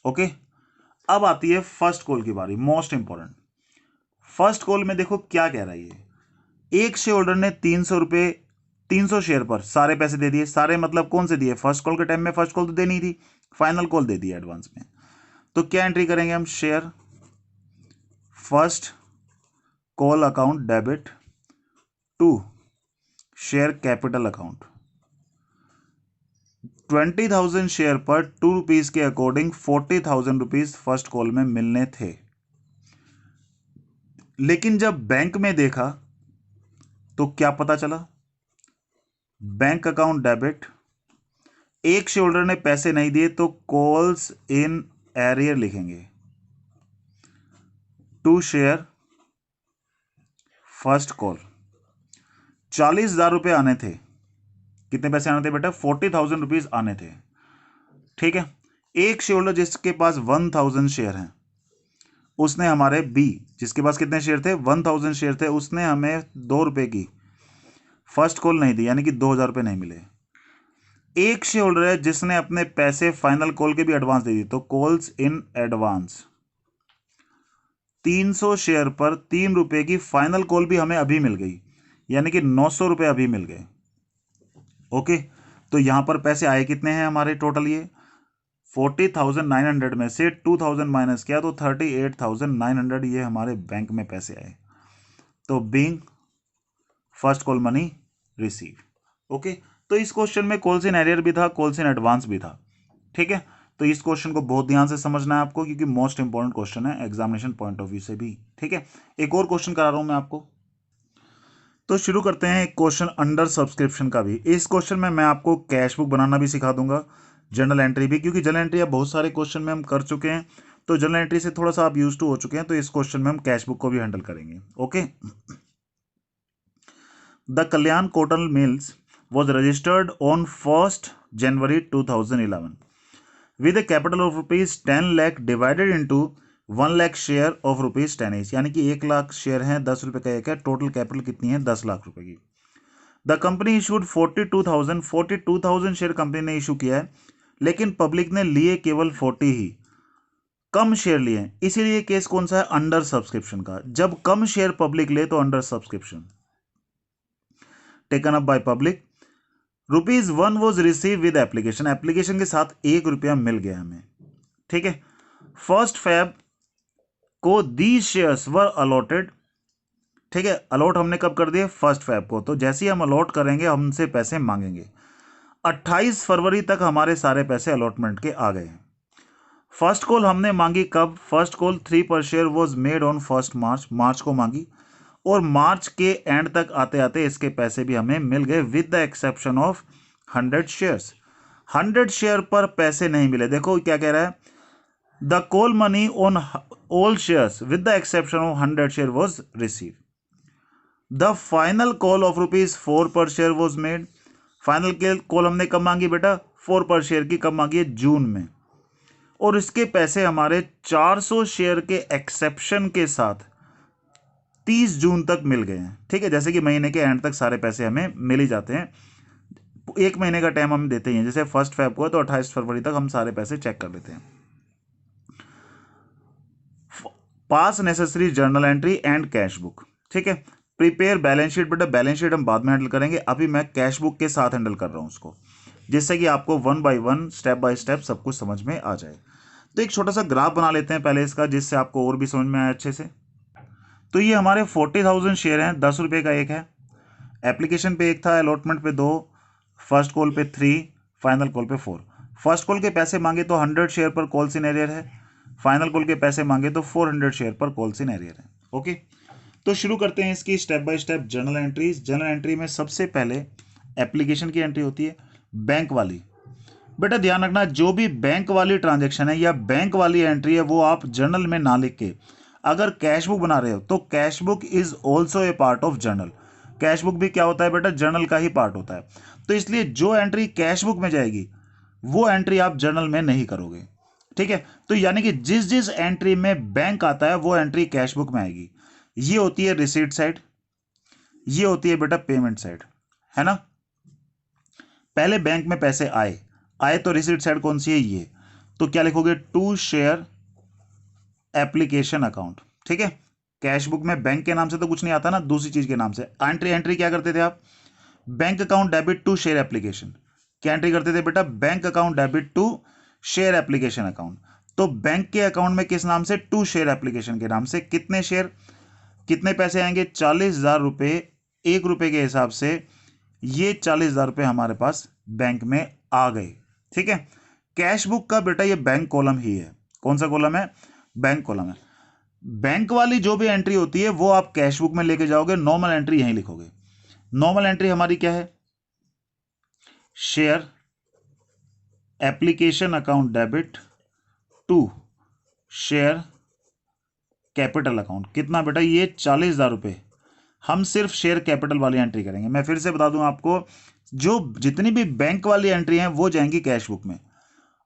Okay, अब आती है फर्स्ट कॉल की बारी, मोस्ट इंपॉर्टेंट। फर्स्ट कॉल में देखो क्या कह रहा है ये, एक शेयर होल्डर ने 300 रुपए, 300 शेयर पर सारे पैसे दे दिए। सारे मतलब कौन से दिए? फर्स्ट कॉल के टाइम में फर्स्ट कॉल तो देनी थी, फाइनल कॉल दे दी एडवांस में, तो क्या एंट्री करेंगे हम? Share first call account debit to share capital account. 20,000 share पर 2 रुपीज के अकॉर्डिंग 40,000 रुपीज फर्स्ट कॉल में मिलने थे। लेकिन जब बैंक में देखा तो क्या पता चला, बैंक अकाउंट डेबिट, एक शेयर होल्डर ने पैसे नहीं दिए तो कॉल्स इन एरियर लिखेंगे, टू शेयर फर्स्ट कॉल। 40,000 रुपये आने थे। कितने पैसे आने थे बेटा? 40,000 रुपीज आने थे। ठीक है, एक शेयर होल्डर जिसके पास 1,000 शेयर हैं, उसने हमारे बी जिसके पास कितने शेयर थे? 1,000 शेयर थे, उसने हमें 2 रुपए की फर्स्ट कॉल नहीं दी, यानी कि 2,000 रुपये नहीं मिले। एक शेयर होल्डर है जिसने अपने पैसे फाइनल कॉल के भी एडवांस दे दी, तो कॉल्स इन एडवांस। 300 शेयर पर 3 रुपए की फाइनल कॉल भी हमें अभी मिल गई, यानी कि 900 रुपए अभी मिल गए। ओके, तो यहां पर पैसे आए कितने हैं हमारे टोटल? ये 40,900 में से 2,000 माइनस किया तो 38,900 ये हमारे बैंक में पैसे आए। तो being first call money receive. Okay, तो इस क्वेश्चन में कॉल्स इन एरियर भी था, कॉल्स इन एडवांस भी था। ठीक है, तो इस क्वेश्चन को बहुत ध्यान से समझना है आपको, क्योंकि मोस्ट इंपॉर्टेंट क्वेश्चन है एग्जामिनेशन पॉइंट ऑफ व्यू से भी। ठीक है, एक और क्वेश्चन करा रहा हूं मैं आपको। तो शुरू करते हैं एक क्वेश्चन अंडर सब्सक्रिप्शन का भी। इस क्वेश्चन में मैं आपको कैश बुक बनाना भी सिखा दूंगा, जर्नल एंट्री भी, क्योंकि जर्नल एंट्री अब बहुत सारे क्वेश्चन में हम कर चुके हैं, तो जर्नल एंट्री से थोड़ा सा आप यूज टू हो चुके हैं, तो इस क्वेश्चन में हम कैश बुक को भी हैंडल करेंगे। Okay, the Kalyan cotton mills was registered on 1st January 2011 with a capital of rupees 10 lakh divided into 1 lakh share of rupees 10 each, यानी कि 1 लाख शेयर हैं, 10 रुपए का एक है, टोटल कैपिटल कितनी है? 10 लाख रुपए की। The company issued 42,000 share company ने इशू किया है, लेकिन पब्लिक ने लिए केवल 40 ही, कम शेयर लिए हैं, इसीलिए केस कौन सा है? अंडर सब्सक्रिप्शन का। जब कम शेयर पब्लिक ले तो under subscription. Taken up by public, ₹1 was receive with application, application के साथ 1 रुपया मिल गया हमें। ठीक है, 1 Feb को दीज शेयर्स वर अलॉटेड। ठीक है, अलॉट हमने कब कर दिए? 1 Feb को। तो जैसे ही हम अलॉट करेंगे हमसे पैसे मांगेंगे। 28 फरवरी तक हमारे सारे पैसे अलॉटमेंट के आ गए। फर्स्ट कॉल हमने मांगी कब? फर्स्ट कॉल 3 पर शेयर वॉज मेड ऑन 1 मार्च, मार्च को मांगी, और मार्च के एंड तक आते आते इसके पैसे भी हमें मिल गए, with the exception of 100 shares. 100 share पर पैसे नहीं मिले। देखो क्या कह रहा है, the call money on all shares with the exception of 100 share was receive. The final call of ₹4 पर share was made. Final call हमने कब मांगी बेटा? 4 पर शेयर की। कब मांगी है? जून में। और इसके पैसे हमारे 400 शेयर के एक्सेप्शन के साथ 30 जून तक मिल गए हैं। ठीक है, जैसे कि महीने के एंड तक सारे पैसे हमें मिल ही जाते हैं, 1 महीने का टाइम हम देते ही हैं। जैसे 1 Feb को है तो 28 फरवरी तक हम सारे पैसे चेक कर लेते हैं। पास necessary journal entry and cash book. ठीक है, प्रिपेयर बैलेंस शीट। बेटा बैलेंस शीट हम बाद में हैंडल करेंगे, अभी मैं कैश बुक के साथ हैंडल कर रहा हूं उसको, जिससे कि आपको 1 by 1 स्टेप बाय स्टेप सब कुछ समझ में आ जाए। तो एक छोटा सा ग्राफ बना लेते हैं पहले इसका, जिससे आपको और भी समझ में आए अच्छे से। तो ये हमारे 40,000 शेयर हैं, 10 रुपये का एक है, एप्लीकेशन पे 1 था, अलॉटमेंट पे 2, फर्स्ट कॉल पे 3, फाइनल कॉल पे 4। फर्स्ट कॉल के पैसे मांगे तो 100 शेयर पर कॉल्स इन एरियर है, फाइनल कॉल के पैसे मांगे तो 400 शेयर पर कॉल्स इन एरियर है। ओके, तो शुरू करते हैं इसकी step by step journal entries. Journal entry में सबसे पहले एप्लीकेशन की एंट्री होती है, बैंक वाली। बेटा ध्यान रखना, जो भी बैंक वाली ट्रांजेक्शन है या बैंक वाली एंट्री है वो आप जर्नल में ना लिख के, अगर कैश बुक बना रहे हो तो cash book is also a part of journal. Cash book भी क्या होता है बेटा? जर्नल का ही पार्ट होता है। तो इसलिए जो एंट्री कैश बुक में जाएगी वो एंट्री आप जर्नल में नहीं करोगे। ठीक है, तो यानी कि जिस जिस एंट्री में बैंक आता है वो एंट्री कैश बुक में आएगी। ये होती है रिसीट साइड, ये होती है बेटा पेमेंट साइड, है ना। पहले बैंक में पैसे आए, आए तो रिसीट साइड कौन सी है? ये। तो क्या लिखोगे? To share application account. ठीक है, कैश बुक में बैंक के नाम से तो कुछ नहीं आता ना, दूसरी चीज के नाम से। एंट्री क्या करते थे आप? Bank account debit to share application. क्या एंट्री करते थे बेटा? Bank account debit to share application account. तो बैंक के अकाउंट में किस नाम से? टू शेयर एप्लीकेशन के नाम से। कितने शेयर, कितने पैसे आएंगे? 40,000 रुपए, 1 रुपए के हिसाब से ये 40,000 रुपए हमारे पास बैंक में आ गए। ठीक है। कैश बुक का बेटा ये बैंक कॉलम ही है। कौन सा कॉलम है? बैंक कॉलम है। बैंक वाली जो भी एंट्री होती है वो आप कैश बुक में लेके जाओगे, नॉर्मल एंट्री यहीं लिखोगे। नॉर्मल एंट्री हमारी क्या है? Share application account debit to share capital account. कितना बेटा? ये 40,000 रुपये। हम सिर्फ शेयर कैपिटल वाली एंट्री करेंगे। मैं फिर से बता दूं आपको, जो जितनी भी बैंक वाली एंट्री हैं वो जाएंगी कैश बुक में,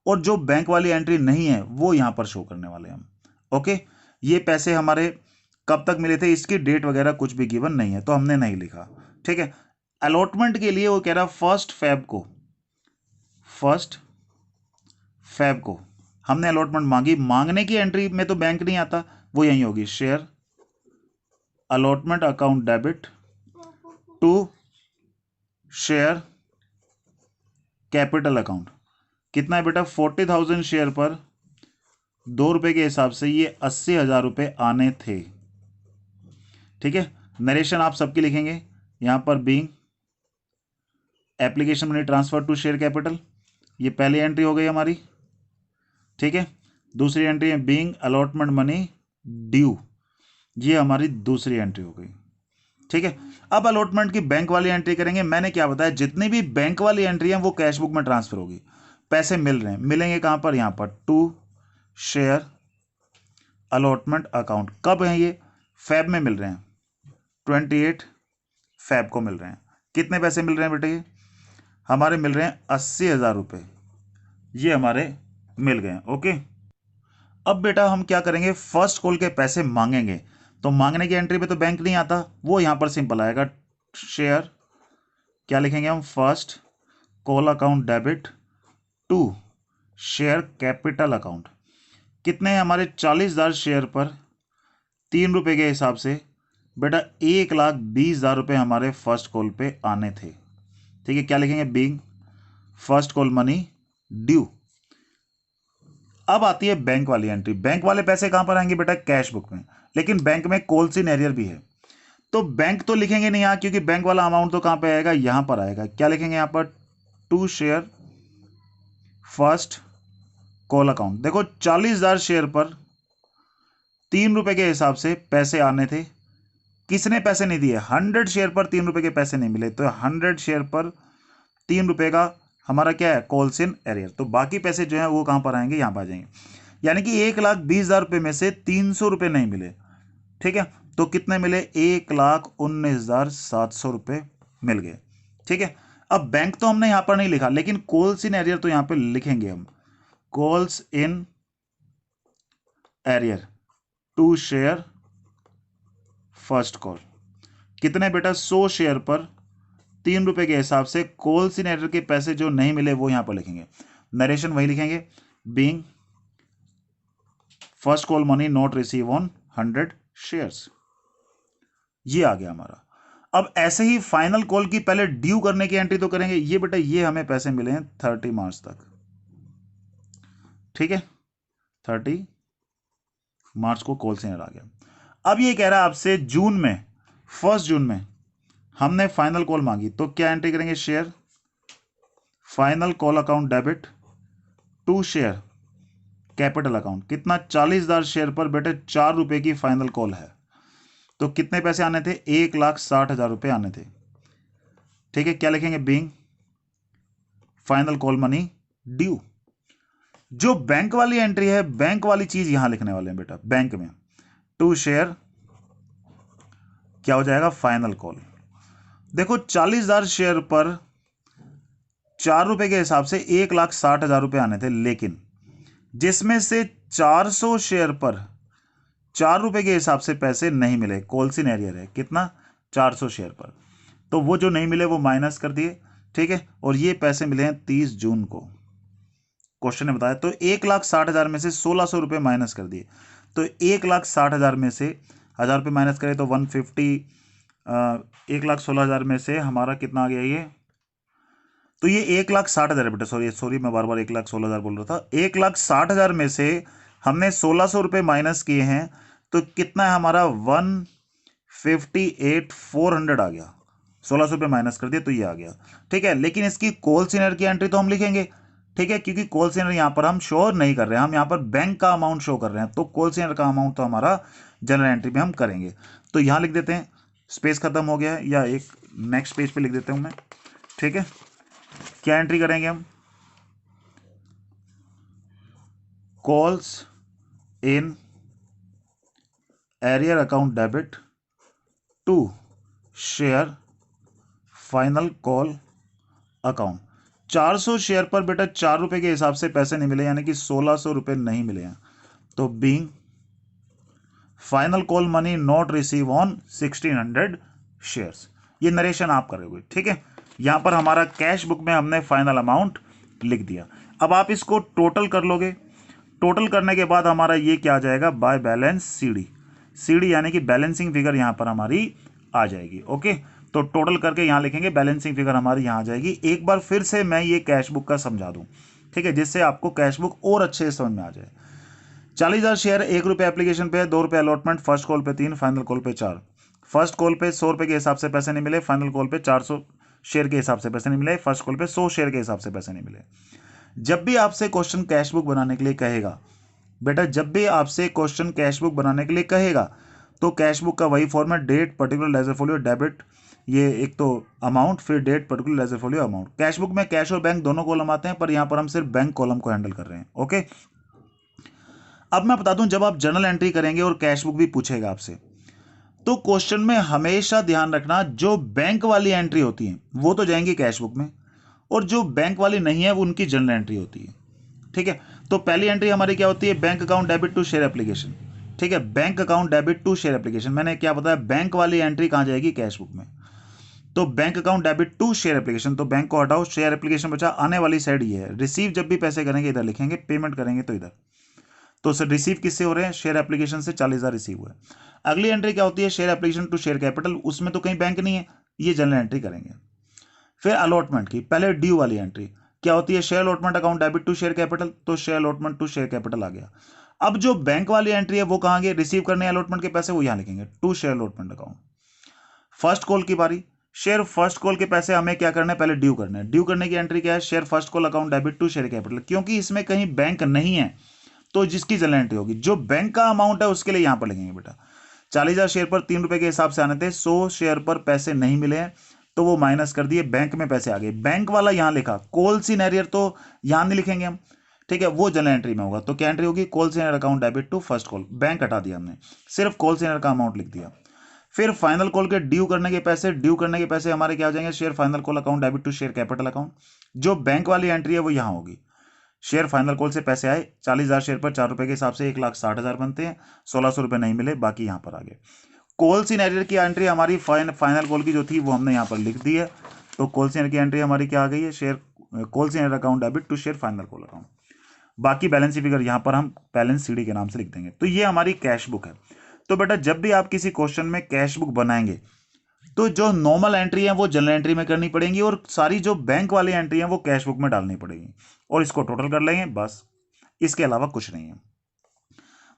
और जो बैंक वाली एंट्री नहीं है वो यहां पर शो करने वाले हैं हम। ओके, ये पैसे हमारे कब तक मिले थे इसकी डेट वगैरह कुछ भी गिवन नहीं है तो हमने नहीं लिखा। ठीक है। अलॉटमेंट के लिए वो कह रहा 1 फ़रवरी को, 1 फ़रवरी को हमने अलॉटमेंट मांगी। मांगने की एंट्री में तो बैंक नहीं आता, वो यही होगी, share allotment account debit to share capital account. कितना है बेटा? 40,000 शेयर पर 2 रुपए के हिसाब से ये 80,000 रुपये आने थे। ठीक है। नरेशन आप सबकी लिखेंगे यहां पर, being application money transfer to share capital, ये पहली एंट्री हो गई हमारी। ठीक है। दूसरी एंट्री है बीइंग अलॉटमेंट मनी ड्यू, ये हमारी दूसरी एंट्री हो गई। ठीक है। अब अलॉटमेंट की बैंक वाली एंट्री करेंगे। मैंने क्या बताया, जितनी भी बैंक वाली एंट्री है वो कैश बुक में ट्रांसफर होगी। पैसे मिल रहे हैं, मिलेंगे कहां पर? यहां पर, टू शेयर अलॉटमेंट अकाउंट। कब है ये? फ़रवरी में मिल रहे हैं, 28 फ़रवरी को मिल रहे हैं। कितने पैसे मिल रहे हैं बेटे? हमारे मिल रहे हैं 80,000 रुपये, ये हमारे मिल गए। ओके। अब बेटा हम क्या करेंगे, फर्स्ट कॉल के पैसे मांगेंगे। तो मांगने की एंट्री पे तो बैंक नहीं आता, वो यहां पर सिंपल आएगा, शेयर, क्या लिखेंगे हम? First call account debit to share capital account. कितने हैं हमारे? 40,000 शेयर पर 3 रुपए के हिसाब से बेटा 1,20,000 रुपये हमारे फर्स्ट कॉल पे आने थे। ठीक है। क्या लिखेंगे? Being first call money due. अब आती है बैंक वाली एंट्री। बैंक वाले पैसे कहां पर आएंगे बेटा? कैश बुक में। लेकिन बैंक में कॉल्स इन एरियर भी है, तो बैंक तो लिखेंगे नहीं यहां, क्योंकि बैंक वाला अमाउंट तो कहां पे आएगा? यहां पर आएगा। क्या लिखेंगे यहां पर? To share first call account. देखो 40,000 शेयर पर 3 रुपए के हिसाब से पैसे आने थे। किसने पैसे नहीं दिए? 100 शेयर पर 3 रुपए के पैसे नहीं मिले, तो 100 शेयर पर 3 रुपए का हमारा क्या है? Calls in arrear. तो बाकी पैसे जो है वो कहां पर आएंगे? यहां पर आ जाएंगे। यानी कि 1,20,000 रुपये में से 300 रुपये नहीं मिले। ठीक है। तो कितने मिले? 1,19,700 रुपये मिल गए। ठीक है। अब बैंक तो हमने यहां पर नहीं लिखा, लेकिन कॉल्स इन एरियर तो यहां पे लिखेंगे हम, calls in arrear to share first call. कितने बेटा? 100 शेयर पर 3 रुपए के हिसाब से कॉल्स इन एरियर के पैसे जो नहीं मिले वो यहां पर लिखेंगे। नरेशन वही लिखेंगे, being first call money not receive on 100 shares. ये आ गया हमारा। अब ऐसे ही फाइनल कॉल की पहले ड्यू करने की एंट्री तो करेंगे। ये बेटा ये हमें पैसे मिले हैं 30 मार्च तक। ठीक है। 30 मार्च को कॉल सेंटर आ गया। अब ये कह रहा है आपसे जून में, 1 जून में हमने फाइनल कॉल मांगी, तो क्या एंट्री करेंगे? Share final call account debit to share capital account. कितना? 40,000 शेयर पर बेटे 4 रुपए की फाइनल कॉल है, तो कितने पैसे आने थे? 1,60,000 रुपये आने थे। ठीक है। क्या लिखेंगे? Being final call money due. जो बैंक वाली एंट्री है, बैंक वाली चीज यहां लिखने वाले हैं बेटा, बैंक में टू शेयर क्या हो जाएगा? Final call. देखो 40,000 शेयर पर 4 रुपए के हिसाब से 1,60,000 रुपये आने थे, लेकिन जिसमें से 400 शेयर पर 4 रुपए के हिसाब से पैसे नहीं मिले, कॉल्स इन एरियर है। कितना? 400 शेयर पर, तो वो जो नहीं मिले वो माइनस कर दिए। ठीक है। और ये पैसे मिले हैं 30 जून को, क्वेश्चन ने बताया। तो 1,60,000 में से 1,600 रुपये माइनस कर दिए, तो 1,60,000 में से 1,000 रुपये माइनस करें तो 150, 1,16,000 में से हमारा कितना आ गया ये? तो ये 1,60,000 बेटा, सॉरी मैं बार बार 1,16,000 बोल रहा था। 1,60,000 में से हमने 1,600 रुपये माइनस किए हैं, तो कितना है हमारा? 158,400 आ गया। 1,600 रुपये माइनस कर दिया तो ये आ गया। ठीक है। लेकिन इसकी कॉल सीनियर की एंट्री तो हम लिखेंगे, ठीक है, क्योंकि कॉल सेंटर यहां पर हम शो नहीं कर रहे हैं, हम यहां पर बैंक का अमाउंट शो कर रहे हैं, तो कॉल सेंटर का अमाउंट तो हमारा जनरल एंट्री में हम करेंगे। तो यहां लिख देते हैं, स्पेस खत्म हो गया है, या एक नेक्स्ट पेज पे लिख देता हूं मैं। ठीक है, क्या एंट्री करेंगे हम, calls in arrear account debit to share final call account. 400 share पर बेटा 4 रुपए के हिसाब से पैसे नहीं मिले, यानी कि 1600 रुपए नहीं मिले हैं। तो being final call money not receive on 1600 shares, ये नरेशन आप करोगे। ठीक है, यहां पर हमारा कैश बुक में हमने फाइनल अमाउंट लिख दिया। अब आप इसको टोटल कर लोगे, टोटल करने के बाद हमारा ये क्या आ जाएगा, बाय बैलेंस सीडी। सीडी यानी कि बैलेंसिंग फिगर यहां पर हमारी आ जाएगी। ओके, तो टोटल करके यहां लिखेंगे, बैलेंसिंग फिगर हमारी यहां आ जाएगी। एक बार फिर से मैं ये कैश बुक का समझा दूं, ठीक है, जिससे आपको कैश बुक और अच्छे से समझ में आ जाए। 40,000 शेयर, 1 रुपये एप्लीकेशन पे, 2 रुपये अलॉटमेंट, फर्स्ट कॉल पे 3, फाइनल कॉल पे 4। फर्स्ट कॉल पे 100 रुपये के हिसाब से पैसे नहीं मिले, फाइनल कॉल पे 400 शेयर के हिसाब से पैसे नहीं मिले, फर्स्ट कॉल पे 100 शेयर के हिसाब से पैसे नहीं मिले। जब भी आपसे क्वेश्चन कैश बुक बनाने के लिए कहेगा बेटा, जब भी आपसे क्वेश्चन कैश बुक बनाने के लिए कहेगा, तो कैश बुक का वही format, date particular ledger folio debit, ये एक तो अमाउंट, फिर date particular ledger folio amount. Cash book में कैश और बैंक दोनों कॉलम आते हैं, पर यहां पर हम सिर्फ बैंक कॉलम को हैंडल कर रहे हैं। ओके, अब मैं बता दूं, जब आप जर्नल एंट्री करेंगे और कैश बुक भी पूछेगा आपसे, तो क्वेश्चन में हमेशा ध्यान रखना, जो बैंक वाली एंट्री होती है वो तो जाएंगी कैश बुक में, और जो बैंक वाली नहीं है वो उनकी जर्नल एंट्री होती है। ठीक है, तो पहली एंट्री हमारी क्या होती है, bank account debit to share application. ठीक है, bank account debit to share application, मैंने क्या बताया, बैंक वाली एंट्री कहां जाएगी, कैश बुक में। तो bank account debit to share application, तो बैंक को हटाओ, शेयर एप्लीकेशन बचा, आने वाली साइड ये है। रिसीव जब भी पैसे करेंगे इधर लिखेंगे, पेमेंट करेंगे तो इधर। तो सर रिसीव किससे हो रहे हैं, शेयर एप्लीकेशन से 40,000 रिसीव हुए। अगली एंट्री क्या होती है, share application to share capital, उसमें तो कहीं बैंक नहीं है, ये जनरल एंट्री करेंगे। फिर अलॉटमेंट की, पहले ड्यू वाली एंट्री क्या होती है, share allotment account debit to share capital, तो share allotment to share capital आ गया। अब जो बैंक वाली एंट्री है वो कहां गई, रिसीव करने अलॉटमेंट के पैसे, वो यहां लिखेंगे, to share allotment account. First call की बारी, शेयर फर्स्ट कॉल के पैसे हमें क्या करना है, पहले ड्यू करना है। ड्यू करने की एंट्री क्या है, share first call account debit to share capital, क्योंकि इसमें कहीं बैंक नहीं है तो जिसकी जनरल एंट्री होगी, जो बैंक का अमाउंट है उसके लिए यहां पर लिखेंगे बेटा। 40,000 शेयर पर 3 रुपए के हिसाब से आने थे, 100 शेयर पर पैसे नहीं मिले हैं, तो वो माइनस कर दिए, बैंक में पैसे आ गए। बैंक वाला यहां लिखा, कॉल इन एरियर तो यहां नहीं लिखेंगे हम, ठीक है, वो जनरल एंट्री में होगा। तो क्या एंट्री होगी, call in account debit to first call, bank हटा दिया हमने, सिर्फ कॉल इन का अमाउंट लिख दिया। फिर फाइनल कॉल के ड्यू करने के पैसे, ड्यू करने के पैसे हमारे क्या हो जाएंगे, share final call account debit to share capital account. जो बैंक वाली एंट्री है वो यहां होगी, शेयर फाइनल कॉल से पैसे आए, 40,000 शेयर पर 4 रुपए के हिसाब से 1,60,000 बनते हैं, 1,600 रुपए नहीं मिले, बाकी यहां पर आ गए। कॉल्स इन एरियर की एंट्री हमारी फाइनल कॉल की जो थी वो हमने यहां पर लिख दी है। तो कॉल्स इन एरियर की एंट्री हमारी क्या आ गई है, share calls in arrear account debit to share final call account. बाकी बैलेंस फिगर यहां पर हम बैलेंस सीडी के नाम से लिख देंगे। तो ये हमारी कैश बुक है। तो बेटा जब भी आप किसी क्वेश्चन में कैश बुक बनाएंगे, तो जो नॉर्मल एंट्री है वो जनरल एंट्री में करनी पड़ेगी, और सारी जो बैंक वाली एंट्री है वो कैश बुक में डालनी पड़ेगी, और इसको टोटल कर लेंगे, बस इसके अलावा कुछ नहीं है।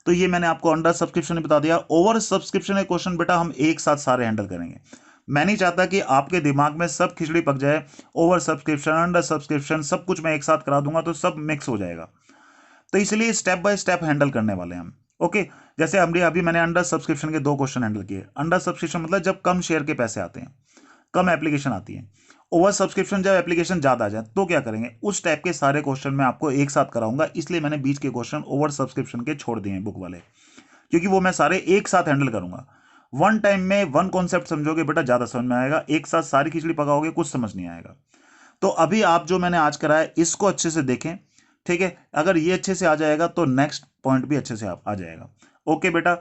तो ये मैंने आपको अंडर सब्सक्रिप्शन बता दिया। ओवर सब्सक्रिप्शन के क्वेश्चन बेटा हम एक साथ सारे हैंडल करेंगे। मैं नहीं चाहता कि आपके दिमाग में सब खिचड़ी पक जाए, ओवर सब्सक्रिप्शन अंडर सब्सक्रिप्शन सब कुछ मैं एक साथ करा दूंगा तो सब मिक्स हो जाएगा। तो इसलिए स्टेप बाय स्टेप हैंडल करने वाले हैं हम। ओके, जैसे हमने अभी मैंने अंडर सब्सक्रिप्शन के 2 क्वेश्चन हैंडल किए। अंडर सब्सक्रिप्शन मतलब जब कम शेयर के पैसे आते हैं, कम एप्लीकेशन आती है। ओवर सब्सक्रिप्शन जब एप्लीकेशन ज्यादा आ जाए तो क्या करेंगे, उस टाइप के सारे क्वेश्चन मैं आपको एक साथ कराऊंगा, इसलिए मैंने बीच के क्वेश्चन ओवर सब्सक्रिप्शन के छोड़ दिए हैं बुक वाले, क्योंकि वो मैं सारे एक साथ हैंडल करूंगा। वन टाइम में वन कॉन्सेप्ट समझोगे बेटा ज्यादा समझ में आएगा, एक साथ सारी खिचड़ी पकाओगे कुछ समझ नहीं आएगा। तो अभी आप जो मैंने आज कराया इसको अच्छे से देखें, ठीक है, अगर ये अच्छे से आ जाएगा तो नेक्स्ट पॉइंट भी अच्छे से आ जाएगा। ओके बेटा,